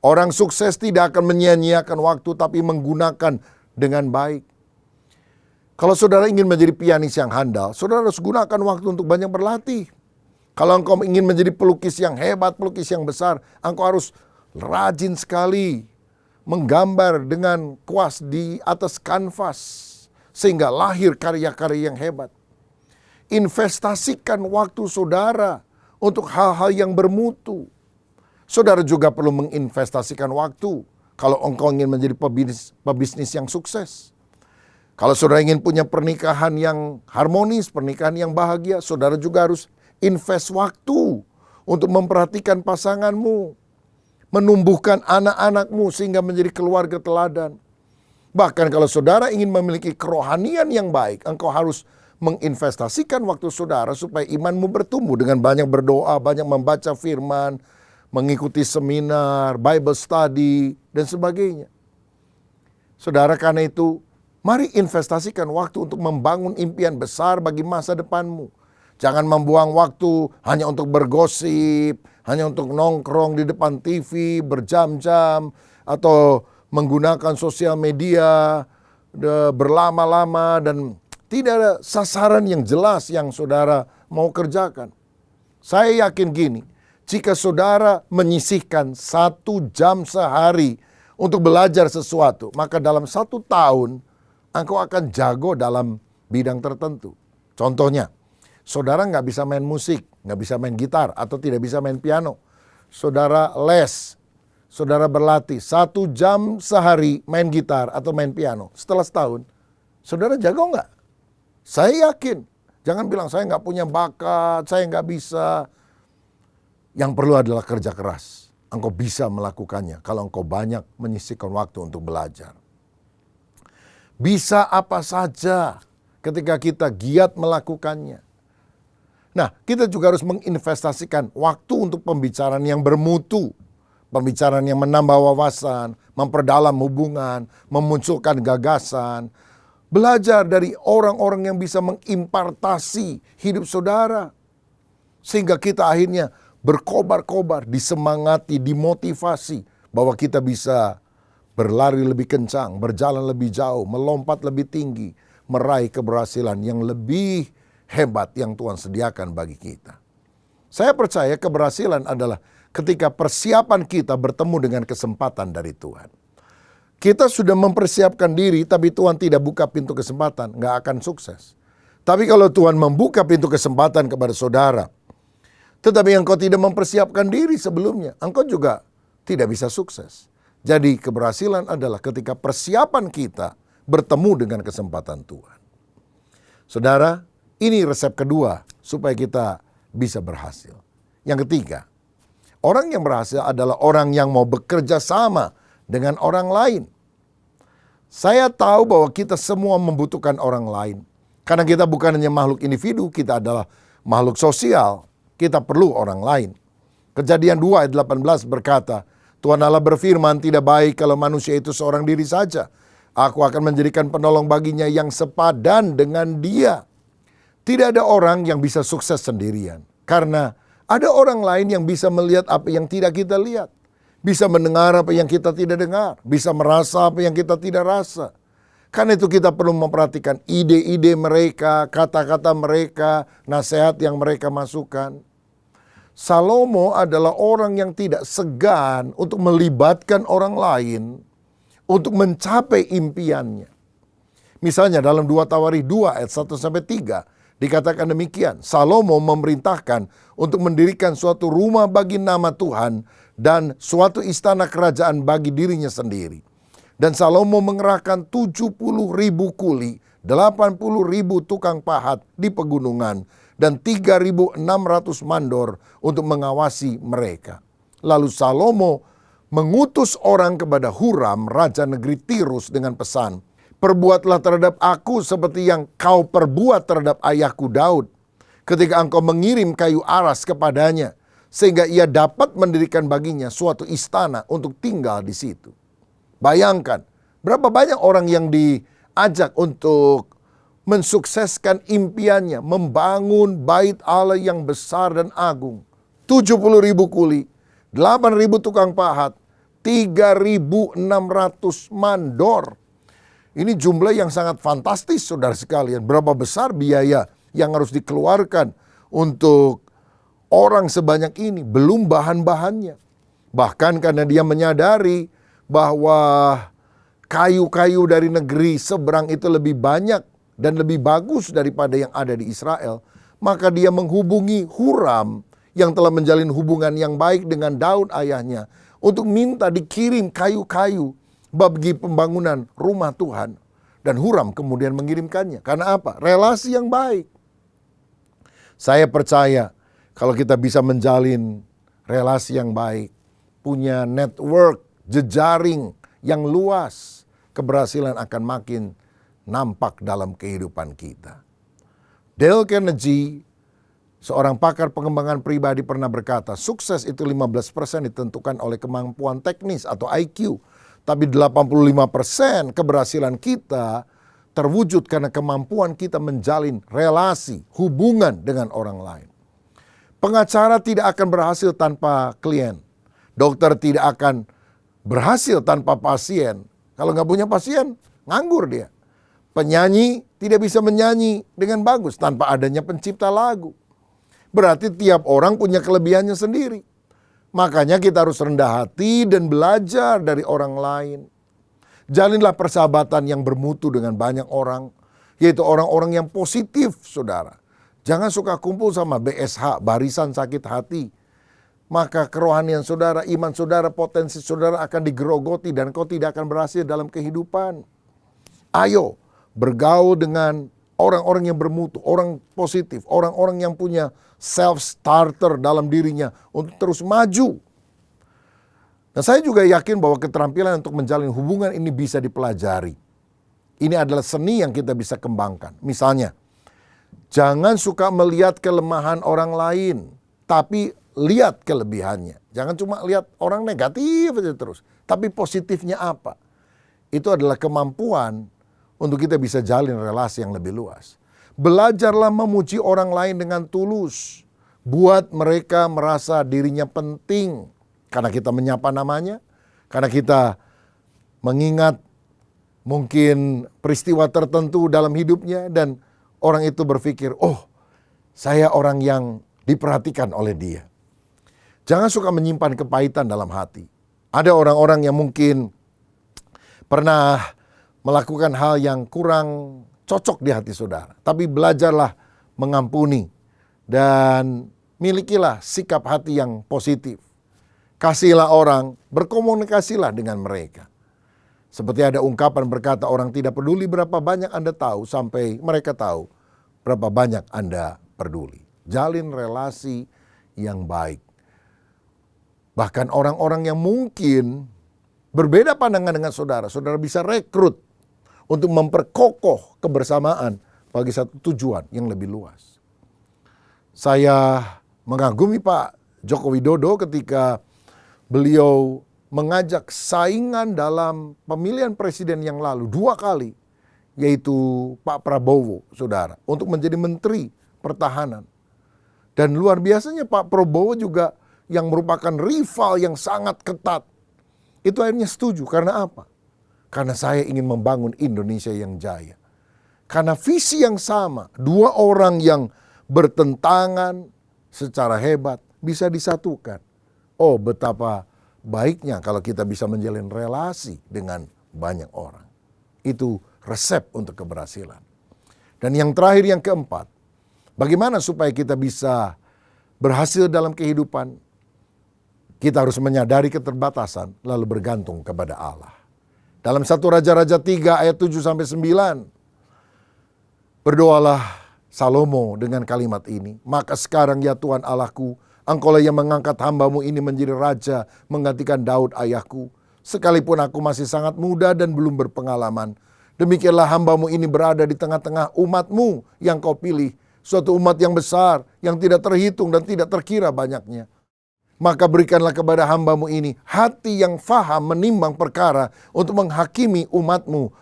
Orang sukses tidak akan menyia-nyiakan waktu, tapi menggunakan dengan baik. Kalau saudara ingin menjadi pianis yang handal, saudara harus gunakan waktu untuk banyak berlatih. Kalau engkau ingin menjadi pelukis yang hebat, pelukis yang besar, engkau harus rajin sekali menggambar dengan kuas di atas kanvas, sehingga lahir karya-karya yang hebat. Investasikan waktu saudara untuk hal-hal yang bermutu. Saudara juga perlu menginvestasikan waktu kalau engkau ingin menjadi pebisnis yang sukses. Kalau saudara ingin punya pernikahan yang harmonis, pernikahan yang bahagia, saudara juga harus invest waktu untuk memperhatikan pasanganmu, menumbuhkan anak-anakmu sehingga menjadi keluarga teladan. Bahkan kalau saudara ingin memiliki kerohanian yang baik, engkau harus menginvestasikan waktu saudara supaya imanmu bertumbuh dengan banyak berdoa, banyak membaca firman, mengikuti seminar, Bible study, dan sebagainya. Saudara, karena itu, mari investasikan waktu untuk membangun impian besar bagi masa depanmu. Jangan membuang waktu hanya untuk bergosip, hanya untuk nongkrong di depan TV berjam-jam, atau menggunakan sosial media berlama-lama dan tidak ada sasaran yang jelas yang saudara mau kerjakan. Saya yakin gini, Jika saudara menyisihkan 1 jam sehari untuk belajar sesuatu, maka dalam 1 tahun engkau akan jago dalam bidang tertentu. Contohnya, saudara nggak bisa main musik, nggak bisa main gitar, atau tidak bisa main piano. Saudara les, saudara berlatih 1 jam sehari main gitar atau main piano. Setelah setahun, saudara jago nggak? Saya yakin. Jangan bilang saya nggak punya bakat, saya nggak bisa. Yang perlu adalah kerja keras. Engkau bisa melakukannya kalau engkau banyak menyisihkan waktu untuk belajar. Bisa apa saja ketika kita giat melakukannya. Nah, kita juga harus menginvestasikan waktu untuk pembicaraan yang bermutu. Pembicaraan yang menambah wawasan, memperdalam hubungan, memunculkan gagasan. Belajar dari orang-orang yang bisa mengimpartasi hidup saudara. Sehingga kita akhirnya berkobar-kobar, disemangati, dimotivasi bahwa kita bisa berlari lebih kencang, berjalan lebih jauh, melompat lebih tinggi, meraih keberhasilan yang lebih hebat yang Tuhan sediakan bagi kita. Saya percaya keberhasilan adalah ketika persiapan kita bertemu dengan kesempatan dari Tuhan. Kita sudah mempersiapkan diri, tapi Tuhan tidak buka pintu kesempatan, nggak akan sukses. Tapi kalau Tuhan membuka pintu kesempatan kepada saudara, tetapi engkau tidak mempersiapkan diri sebelumnya, engkau juga tidak bisa sukses. Jadi keberhasilan adalah ketika persiapan kita bertemu dengan kesempatan Tuhan. Saudara, ini resep kedua supaya kita bisa berhasil. Yang ketiga, orang yang berhasil adalah orang yang mau bekerja sama dengan orang lain. Saya tahu bahwa kita semua membutuhkan orang lain. Karena kita bukan hanya makhluk individu, kita adalah makhluk sosial. Kita perlu orang lain. Kejadian 2 ayat 18 berkata, Tuhan Allah berfirman, tidak baik kalau manusia itu seorang diri saja. Aku akan menjadikan penolong baginya yang sepadan dengan dia. Tidak ada orang yang bisa sukses sendirian. Karena ada orang lain yang bisa melihat apa yang tidak kita lihat. Bisa mendengar apa yang kita tidak dengar. Bisa merasa apa yang kita tidak rasa. Karena itu kita perlu memperhatikan ide-ide mereka, kata-kata mereka, nasihat yang mereka masukkan. Salomo adalah orang yang tidak segan untuk melibatkan orang lain untuk mencapai impiannya. Misalnya dalam 2 Tawarikh 2 ayat 1-3 dikatakan demikian. Salomo memerintahkan untuk mendirikan suatu rumah bagi nama Tuhan dan suatu istana kerajaan bagi dirinya sendiri. Dan Salomo mengerahkan 70.000 kuli, 80.000 tukang pahat di pegunungan, dan 3.600 mandor untuk mengawasi mereka. Lalu Salomo mengutus orang kepada Huram, raja negeri Tirus dengan pesan, perbuatlah terhadap aku seperti yang kau perbuat terhadap ayahku Daud, ketika engkau mengirim kayu aras kepadanya, sehingga ia dapat mendirikan baginya suatu istana untuk tinggal di situ. Bayangkan, berapa banyak orang yang diajak untuk mensukseskan impiannya, membangun bait Allah yang besar dan agung. 70.000 kuli, 8.000 tukang pahat, 3.600 mandor. Ini jumlah yang sangat fantastis, saudara sekalian. Berapa besar biaya yang harus dikeluarkan untuk orang sebanyak ini, belum bahan-bahannya. Bahkan karena dia menyadari bahwa kayu-kayu dari negeri seberang itu lebih banyak dan lebih bagus daripada yang ada di Israel, maka dia menghubungi Huram yang telah menjalin hubungan yang baik dengan Daud ayahnya untuk minta dikirim kayu-kayu bagi pembangunan rumah Tuhan. Dan Huram kemudian mengirimkannya. Karena apa? Relasi yang baik. Saya percaya kalau kita bisa menjalin relasi yang baik, punya network, jejaring yang luas, keberhasilan akan makin nampak dalam kehidupan kita. Dale Carnegie, seorang pakar pengembangan pribadi, pernah berkata, sukses itu 15% ditentukan oleh kemampuan teknis atau IQ. Tapi 85% keberhasilan kita terwujud karena kemampuan kita menjalin relasi, hubungan dengan orang lain. Pengacara tidak akan berhasil tanpa klien. Dokter tidak akan berhasil tanpa pasien. Kalau nggak punya pasien, nganggur dia. Penyanyi tidak bisa menyanyi dengan bagus tanpa adanya pencipta lagu. Berarti tiap orang punya kelebihannya sendiri. Makanya kita harus rendah hati dan belajar dari orang lain. Jalinlah persahabatan yang bermutu dengan banyak orang, yaitu orang-orang yang positif, saudara. Jangan suka kumpul sama BSH, barisan sakit hati. Maka kerohanian saudara, iman saudara, potensi saudara akan digerogoti dan kau tidak akan berhasil dalam kehidupan. Ayo bergaul dengan orang-orang yang bermutu, orang positif, orang-orang yang punya self-starter dalam dirinya untuk terus maju. Nah, saya juga yakin bahwa keterampilan untuk menjalin hubungan ini bisa dipelajari. Ini adalah seni yang kita bisa kembangkan. Misalnya, jangan suka melihat kelemahan orang lain, tapi lihat kelebihannya. Jangan cuma lihat orang negatif aja terus, tapi positifnya apa? Itu adalah kemampuan untuk kita bisa jalin relasi yang lebih luas. Belajarlah memuji orang lain dengan tulus. Buat mereka merasa dirinya penting. Karena kita menyapa namanya. Karena kita mengingat mungkin peristiwa tertentu dalam hidupnya. Dan orang itu berpikir, oh saya orang yang diperhatikan oleh dia. Jangan suka menyimpan kepahitan dalam hati. Ada orang-orang yang mungkin pernah melakukan hal yang kurang cocok di hati saudara. Tapi belajarlah mengampuni dan milikilah sikap hati yang positif. Kasihilah orang, berkomunikasilah dengan mereka. Seperti ada ungkapan berkata, orang tidak peduli berapa banyak Anda tahu sampai mereka tahu berapa banyak Anda peduli. Jalin relasi yang baik. Bahkan orang-orang yang mungkin berbeda pandangan dengan saudara, saudara bisa rekrut untuk memperkokoh kebersamaan bagi satu tujuan yang lebih luas. Saya mengagumi Pak Joko Widodo ketika beliau mengajak saingan dalam pemilihan presiden yang lalu 2 kali, yaitu Pak Prabowo, saudara, untuk menjadi menteri pertahanan. Dan luar biasanya Pak Prabowo juga yang merupakan rival yang sangat ketat, itu akhirnya setuju. Karena apa? Karena saya ingin membangun Indonesia yang jaya. Karena visi yang sama, 2 orang yang bertentangan secara hebat bisa disatukan. Oh, betapa baiknya kalau kita bisa menjalin relasi dengan banyak orang. Itu resep untuk keberhasilan. Dan yang terakhir, yang keempat, bagaimana supaya kita bisa berhasil dalam kehidupan? Kita harus menyadari keterbatasan lalu bergantung kepada Allah. Dalam 1 Raja-Raja 3 ayat 7-9, berdoalah Salomo dengan kalimat ini. Maka sekarang ya Tuhan Allahku, Engkaulah yang mengangkat hamba-Mu ini menjadi raja menggantikan Daud ayahku. Sekalipun aku masih sangat muda dan belum berpengalaman, demikianlah hamba-Mu ini berada di tengah-tengah umat-Mu yang Kau pilih. Suatu umat yang besar, yang tidak terhitung dan tidak terkira banyaknya. Maka berikanlah kepada hamba-Mu ini hati yang faham menimbang perkara untuk menghakimi umat-Mu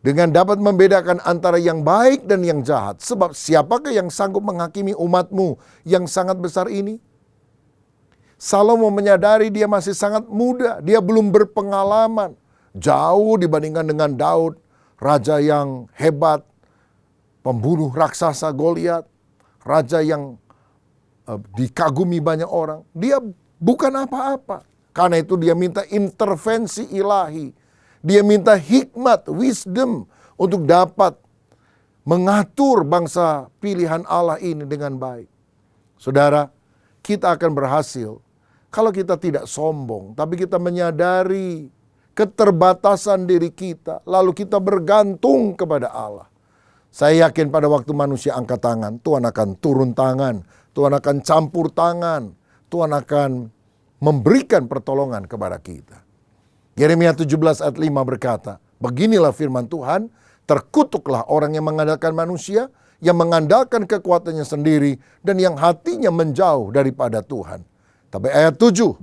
dengan dapat membedakan antara yang baik dan yang jahat. Sebab siapakah yang sanggup menghakimi umat-Mu yang sangat besar ini? Salomo menyadari dia masih sangat muda, dia belum berpengalaman. Jauh dibandingkan dengan Daud, raja yang hebat, pembunuh raksasa Goliat, raja yang dikagumi banyak orang. Dia bukan apa-apa. Karena itu dia minta intervensi ilahi. Dia minta hikmat, wisdom untuk dapat mengatur bangsa pilihan Allah ini dengan baik. Saudara, kita akan berhasil kalau kita tidak sombong, tapi kita menyadari keterbatasan diri kita, lalu kita bergantung kepada Allah. Saya yakin pada waktu manusia angkat tangan, Tuhan akan turun tangan, Tuhan akan campur tangan, Tuhan akan memberikan pertolongan kepada kita. Yeremia 17 ayat 5 berkata, beginilah firman Tuhan, terkutuklah orang yang mengandalkan manusia, yang mengandalkan kekuatannya sendiri, dan yang hatinya menjauh daripada Tuhan. Tapi ayat 7,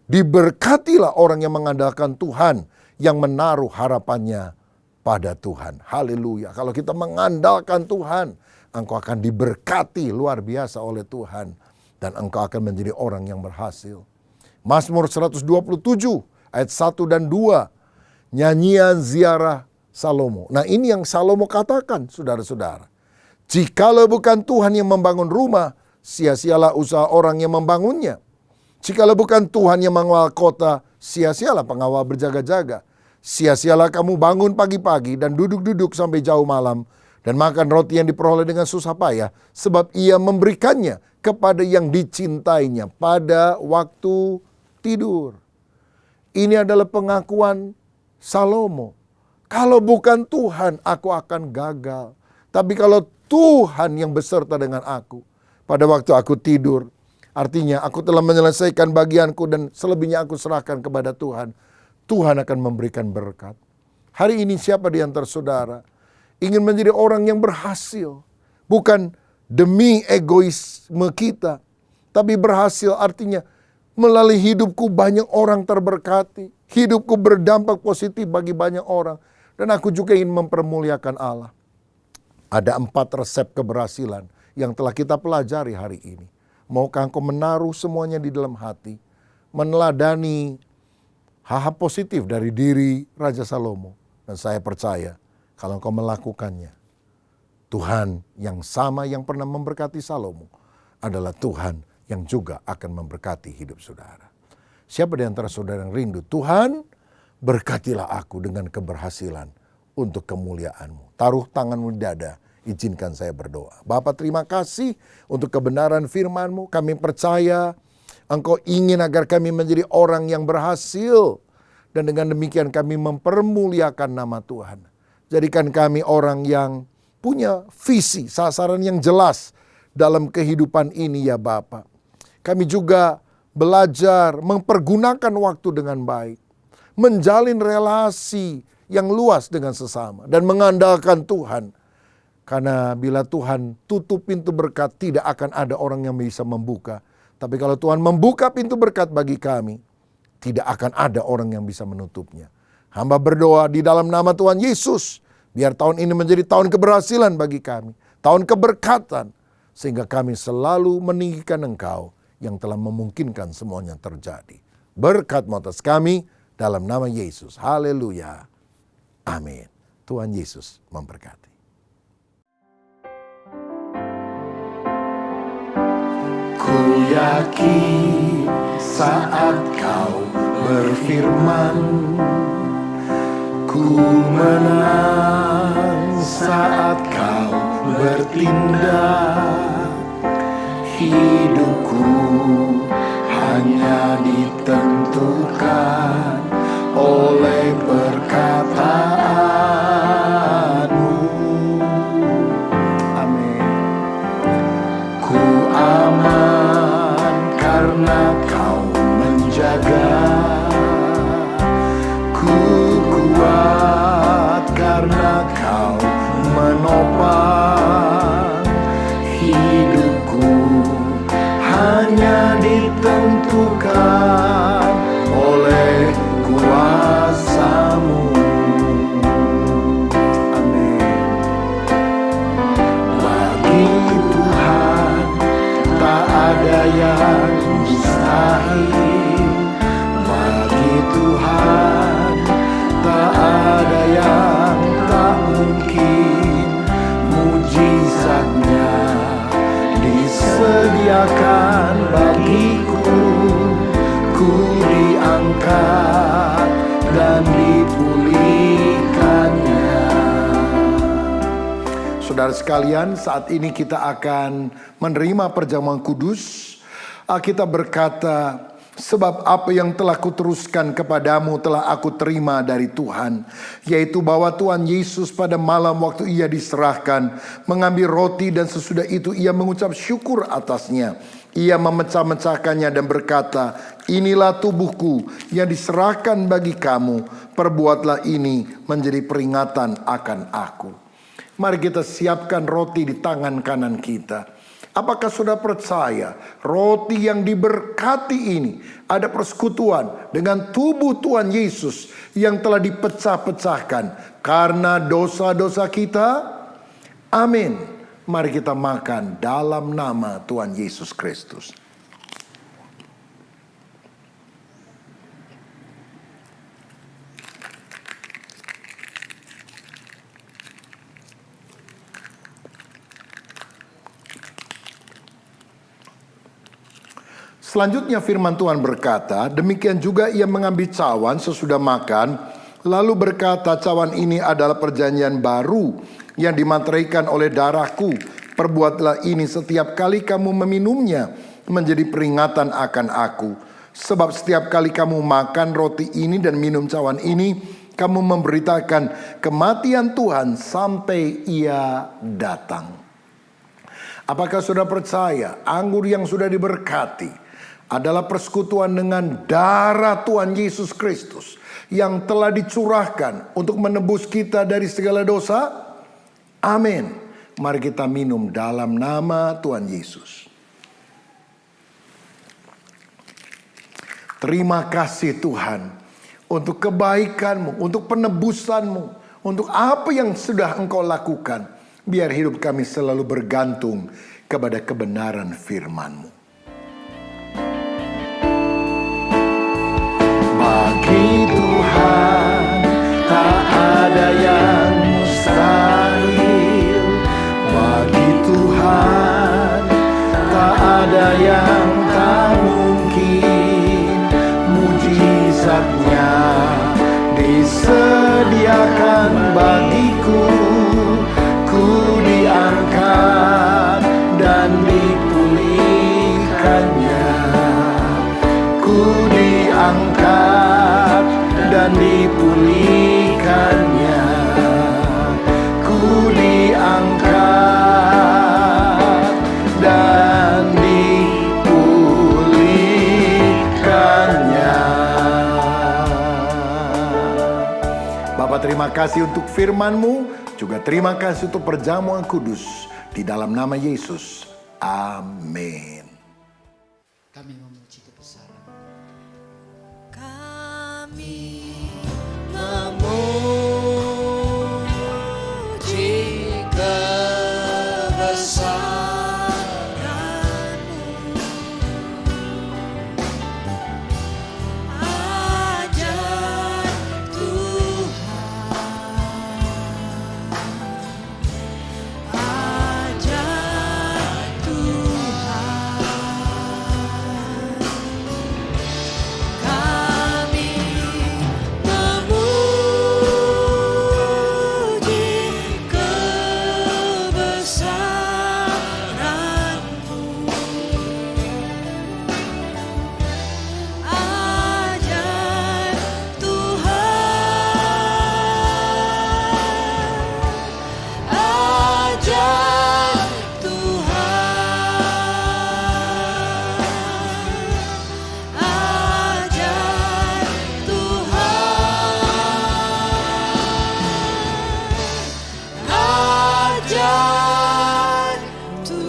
diberkatilah orang yang mengandalkan Tuhan, yang menaruh harapannya pada Tuhan. Haleluya. Kalau kita mengandalkan Tuhan, engkau akan diberkati luar biasa oleh Tuhan. Dan engkau akan menjadi orang yang berhasil. Mazmur 127 ayat 1 dan 2. Nyanyian ziarah Salomo. Nah, ini yang Salomo katakan, saudara-saudara. Jikalau bukan Tuhan yang membangun rumah, sia-sialah usaha orang yang membangunnya. Jikalau bukan Tuhan yang mengawal kota, sia-sialah pengawal berjaga-jaga. Sia-sialah kamu bangun pagi-pagi dan duduk-duduk sampai jauh malam dan makan roti yang diperoleh dengan susah payah, sebab ia memberikannya kepada yang dicintainya pada waktu tidur. Ini adalah pengakuan Salomo. Kalau bukan Tuhan, aku akan gagal. Tapi kalau Tuhan yang beserta dengan aku, pada waktu aku tidur, artinya aku telah menyelesaikan bagianku dan selebihnya aku serahkan kepada Tuhan. Tuhan akan memberikan berkat. Hari ini siapa di antara saudara ingin menjadi orang yang berhasil? Bukan demi egoisme kita, tapi berhasil artinya melalui hidupku banyak orang terberkati. Hidupku berdampak positif bagi banyak orang. Dan aku juga ingin mempermuliakan Allah. Ada 4 resep keberhasilan yang telah kita pelajari hari ini. Maukah engkau menaruh semuanya di dalam hati, meneladani hal-hal positif dari diri Raja Salomo. Dan saya percaya kalau engkau melakukannya, Tuhan yang sama yang pernah memberkati Salomo adalah Tuhan yang juga akan memberkati hidup saudara. Siapa di antara saudara yang rindu, Tuhan berkatilah aku dengan keberhasilan untuk kemuliaan-Mu. Taruh tanganmu di dada, izinkan saya berdoa. Bapa, terima kasih untuk kebenaran firman-Mu. Kami percaya Engkau ingin agar kami menjadi orang yang berhasil. Dan dengan demikian kami mempermuliakan nama Tuhan. Jadikan kami orang yang punya visi, sasaran yang jelas dalam kehidupan ini ya Bapa. Kami juga belajar mempergunakan waktu dengan baik. Menjalin relasi yang luas dengan sesama. Dan mengandalkan Tuhan. Karena bila Tuhan tutup pintu berkat, tidak akan ada orang yang bisa membuka. Tapi kalau Tuhan membuka pintu berkat bagi kami, tidak akan ada orang yang bisa menutupnya. Hamba berdoa di dalam nama Tuhan Yesus, biar tahun ini menjadi tahun keberhasilan bagi kami. Tahun keberkatan, sehingga kami selalu meninggikan Engkau yang telah memungkinkan semuanya terjadi. Berkat-Mu atas kami, dalam nama Yesus. Haleluya. Amin. Tuhan Yesus memberkati. Ku yakin saat kau berfirman, ku menang saat kau bertindak. Hidupku hanya ditentukan oleh perkataanmu. Amin. Ku aman karena kau menjaga. Ku kuat karena kau menopang. Hidupku hanya ditentukan oleh kuasa-Mu. Amin. Bagi Tuhan tak ada yang mustahil. Bagi Tuhan tak ada yang tak mungkin. Mujizatnya disediakan bagiku. Ku diangkat dan dipulihkannya. Saudara sekalian, saat ini kita akan menerima perjamuan kudus. Alkitab berkata, sebab apa yang telah kuteruskan kepadamu telah aku terima dari Tuhan, yaitu bahwa Tuhan Yesus pada malam waktu ia diserahkan, mengambil roti dan sesudah itu ia mengucap syukur atasnya. Ia memecah-mecahkannya dan berkata, inilah tubuhku yang diserahkan bagi kamu, perbuatlah ini menjadi peringatan akan aku. Mari kita siapkan roti di tangan kanan kita. Apakah sudah percaya roti yang diberkati ini ada persekutuan dengan tubuh Tuhan Yesus yang telah dipecah-pecahkan karena dosa-dosa kita? Amin. Mari kita makan dalam nama Tuhan Yesus Kristus. Selanjutnya firman Tuhan berkata, demikian juga ia mengambil cawan sesudah makan, lalu berkata, cawan ini adalah perjanjian baru yang dimateraikan oleh darahku. Perbuatlah ini setiap kali kamu meminumnya menjadi peringatan akan aku. Sebab setiap kali kamu makan roti ini dan minum cawan ini, kamu memberitakan kematian Tuhan sampai ia datang. Apakah saudara percaya anggur yang sudah diberkati adalah persekutuan dengan darah Tuhan Yesus Kristus yang telah dicurahkan untuk menebus kita dari segala dosa? Amin. Mari kita minum dalam nama Tuhan Yesus. Terima kasih Tuhan untuk kebaikan-Mu, untuk penebusan-Mu, untuk apa yang sudah Engkau lakukan. Biar hidup kami selalu bergantung kepada kebenaran firman-Mu. Bagi Tuhan tak ada yang mustahil. Bagi Tuhan tak ada yang tak mungkin. Mujizatnya disediakan bagiku. Ku diangkat dan dipulihkannya. Ku diangkat dan dipulihkannya. Ku diangkat dan dipulihkannya. Bapa, terima kasih untuk firman-Mu. Juga terima kasih untuk perjamuan kudus. Di dalam nama Yesus. Amin. Kami memuji kebesaran. Kami memuji kebesaran-Mu. Ajaib Tuhan, ajaib Tuhan. Kami memuji kebesaran-Mu. Ajaib Tuhan, ajaib Tuhan, ajaib Tuhan, ajaib Tuhan.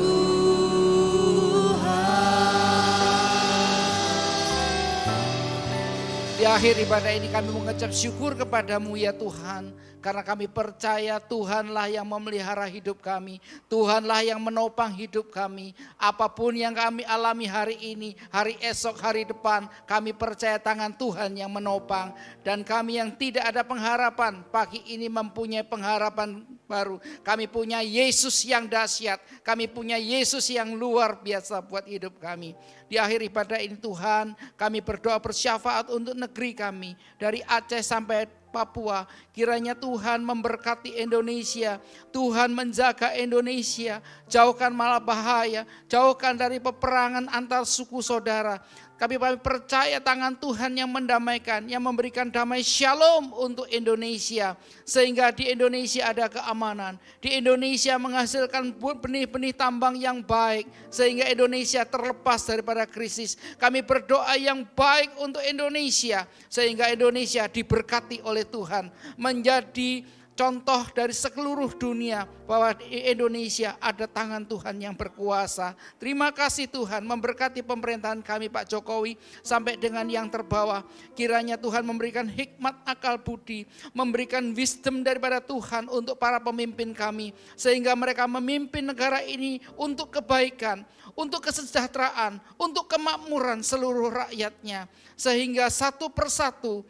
Di akhir ibadah ini kami mengucap syukur kepadamu ya Tuhan. Karena kami percaya Tuhanlah yang memelihara hidup kami. Tuhanlah yang menopang hidup kami. Apapun yang kami alami hari ini, hari esok, hari depan. Kami percaya tangan Tuhan yang menopang. Dan kami yang tidak ada pengharapan, pagi ini mempunyai pengharapan baru. Kami punya Yesus yang dahsyat. Kami punya Yesus yang luar biasa buat hidup kami. Di akhir ibadah ini Tuhan, kami berdoa bersyafaat untuk negeri kami. Dari Aceh sampai Papua, kiranya Tuhan memberkati Indonesia, Tuhan menjaga Indonesia, jauhkan malah bahaya, jauhkan dari peperangan antar suku saudara. Kami percaya tangan Tuhan yang mendamaikan, yang memberikan damai shalom untuk Indonesia. Sehingga di Indonesia ada keamanan. Di Indonesia menghasilkan benih-benih tambang yang baik. Sehingga Indonesia terlepas daripada krisis. Kami berdoa yang baik untuk Indonesia. Sehingga Indonesia diberkati oleh Tuhan. Menjadi contoh dari seluruh dunia bahwa di Indonesia ada tangan Tuhan yang berkuasa. Terima kasih Tuhan memberkati pemerintahan kami Pak Jokowi sampai dengan yang terbawah. Kiranya Tuhan memberikan hikmat akal budi, memberikan wisdom daripada Tuhan untuk para pemimpin kami. Sehingga mereka memimpin negara ini untuk kebaikan, untuk kesejahteraan, untuk kemakmuran seluruh rakyatnya. Sehingga satu persatu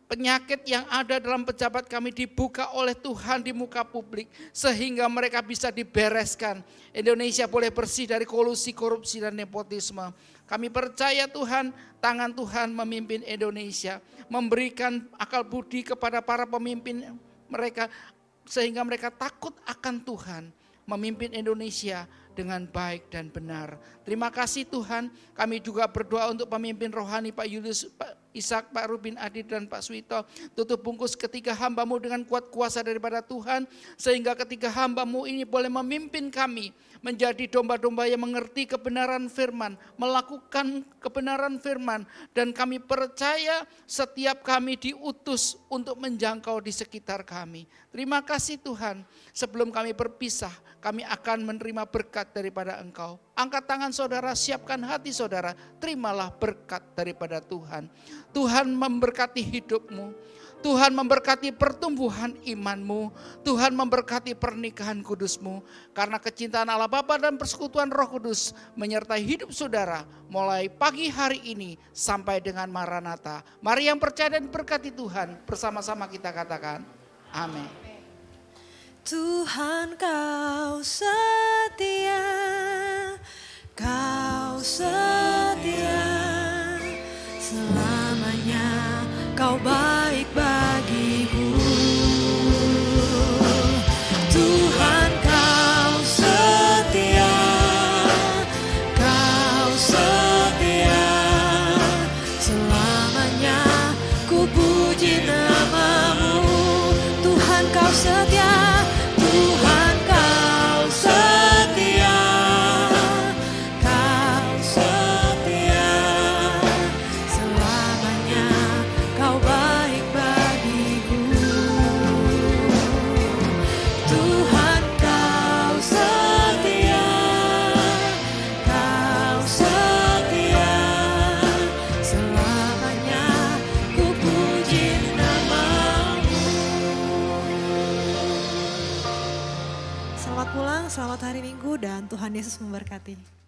penyakit yang ada dalam pejabat kami dibuka oleh Tuhan di muka publik, sehingga mereka bisa dibereskan. Indonesia boleh bersih dari kolusi, korupsi, dan nepotisme. Kami percaya Tuhan, tangan Tuhan memimpin Indonesia, memberikan akal budi kepada para pemimpin mereka, sehingga mereka takut akan Tuhan, memimpin Indonesia dengan baik dan benar. Terima kasih Tuhan, kami juga berdoa untuk pemimpin rohani Pak Julius, Pak Ishak, Pak Rubin Adi, dan Pak Suito. Tutup bungkus ketiga hamba-Mu dengan kuat kuasa daripada Tuhan, sehingga ketiga hamba-Mu ini boleh memimpin kami menjadi domba-domba yang mengerti kebenaran firman, melakukan kebenaran firman, dan kami percaya setiap kami diutus untuk menjangkau di sekitar kami. Terima kasih Tuhan, sebelum kami berpisah, kami akan menerima berkat daripada Engkau. Angkat tangan saudara, siapkan hati saudara, terimalah berkat daripada Tuhan. Tuhan memberkati hidupmu, Tuhan memberkati pertumbuhan imanmu, Tuhan memberkati pernikahan kudusmu, karena kecintaan Allah Bapa dan persekutuan Roh Kudus menyertai hidup saudara mulai pagi hari ini sampai dengan Maranatha. Mari yang percaya dan berkati Tuhan, bersama-sama kita katakan amin. Tuhan kau setia, kau setia, selamanya kau baik bagiku. Tuhan kau setia, kau setia, selamanya ku puji nama-Mu. Tuhan kau setia, Tuhan kau setia, kau setia, selamanya kau baik bagiku. Tuhan kau setia, kau setia, selamanya ku puji nama-Mu. Selamat pulang, selamat hari Minggu, dan Tuhan Yesus memberkati.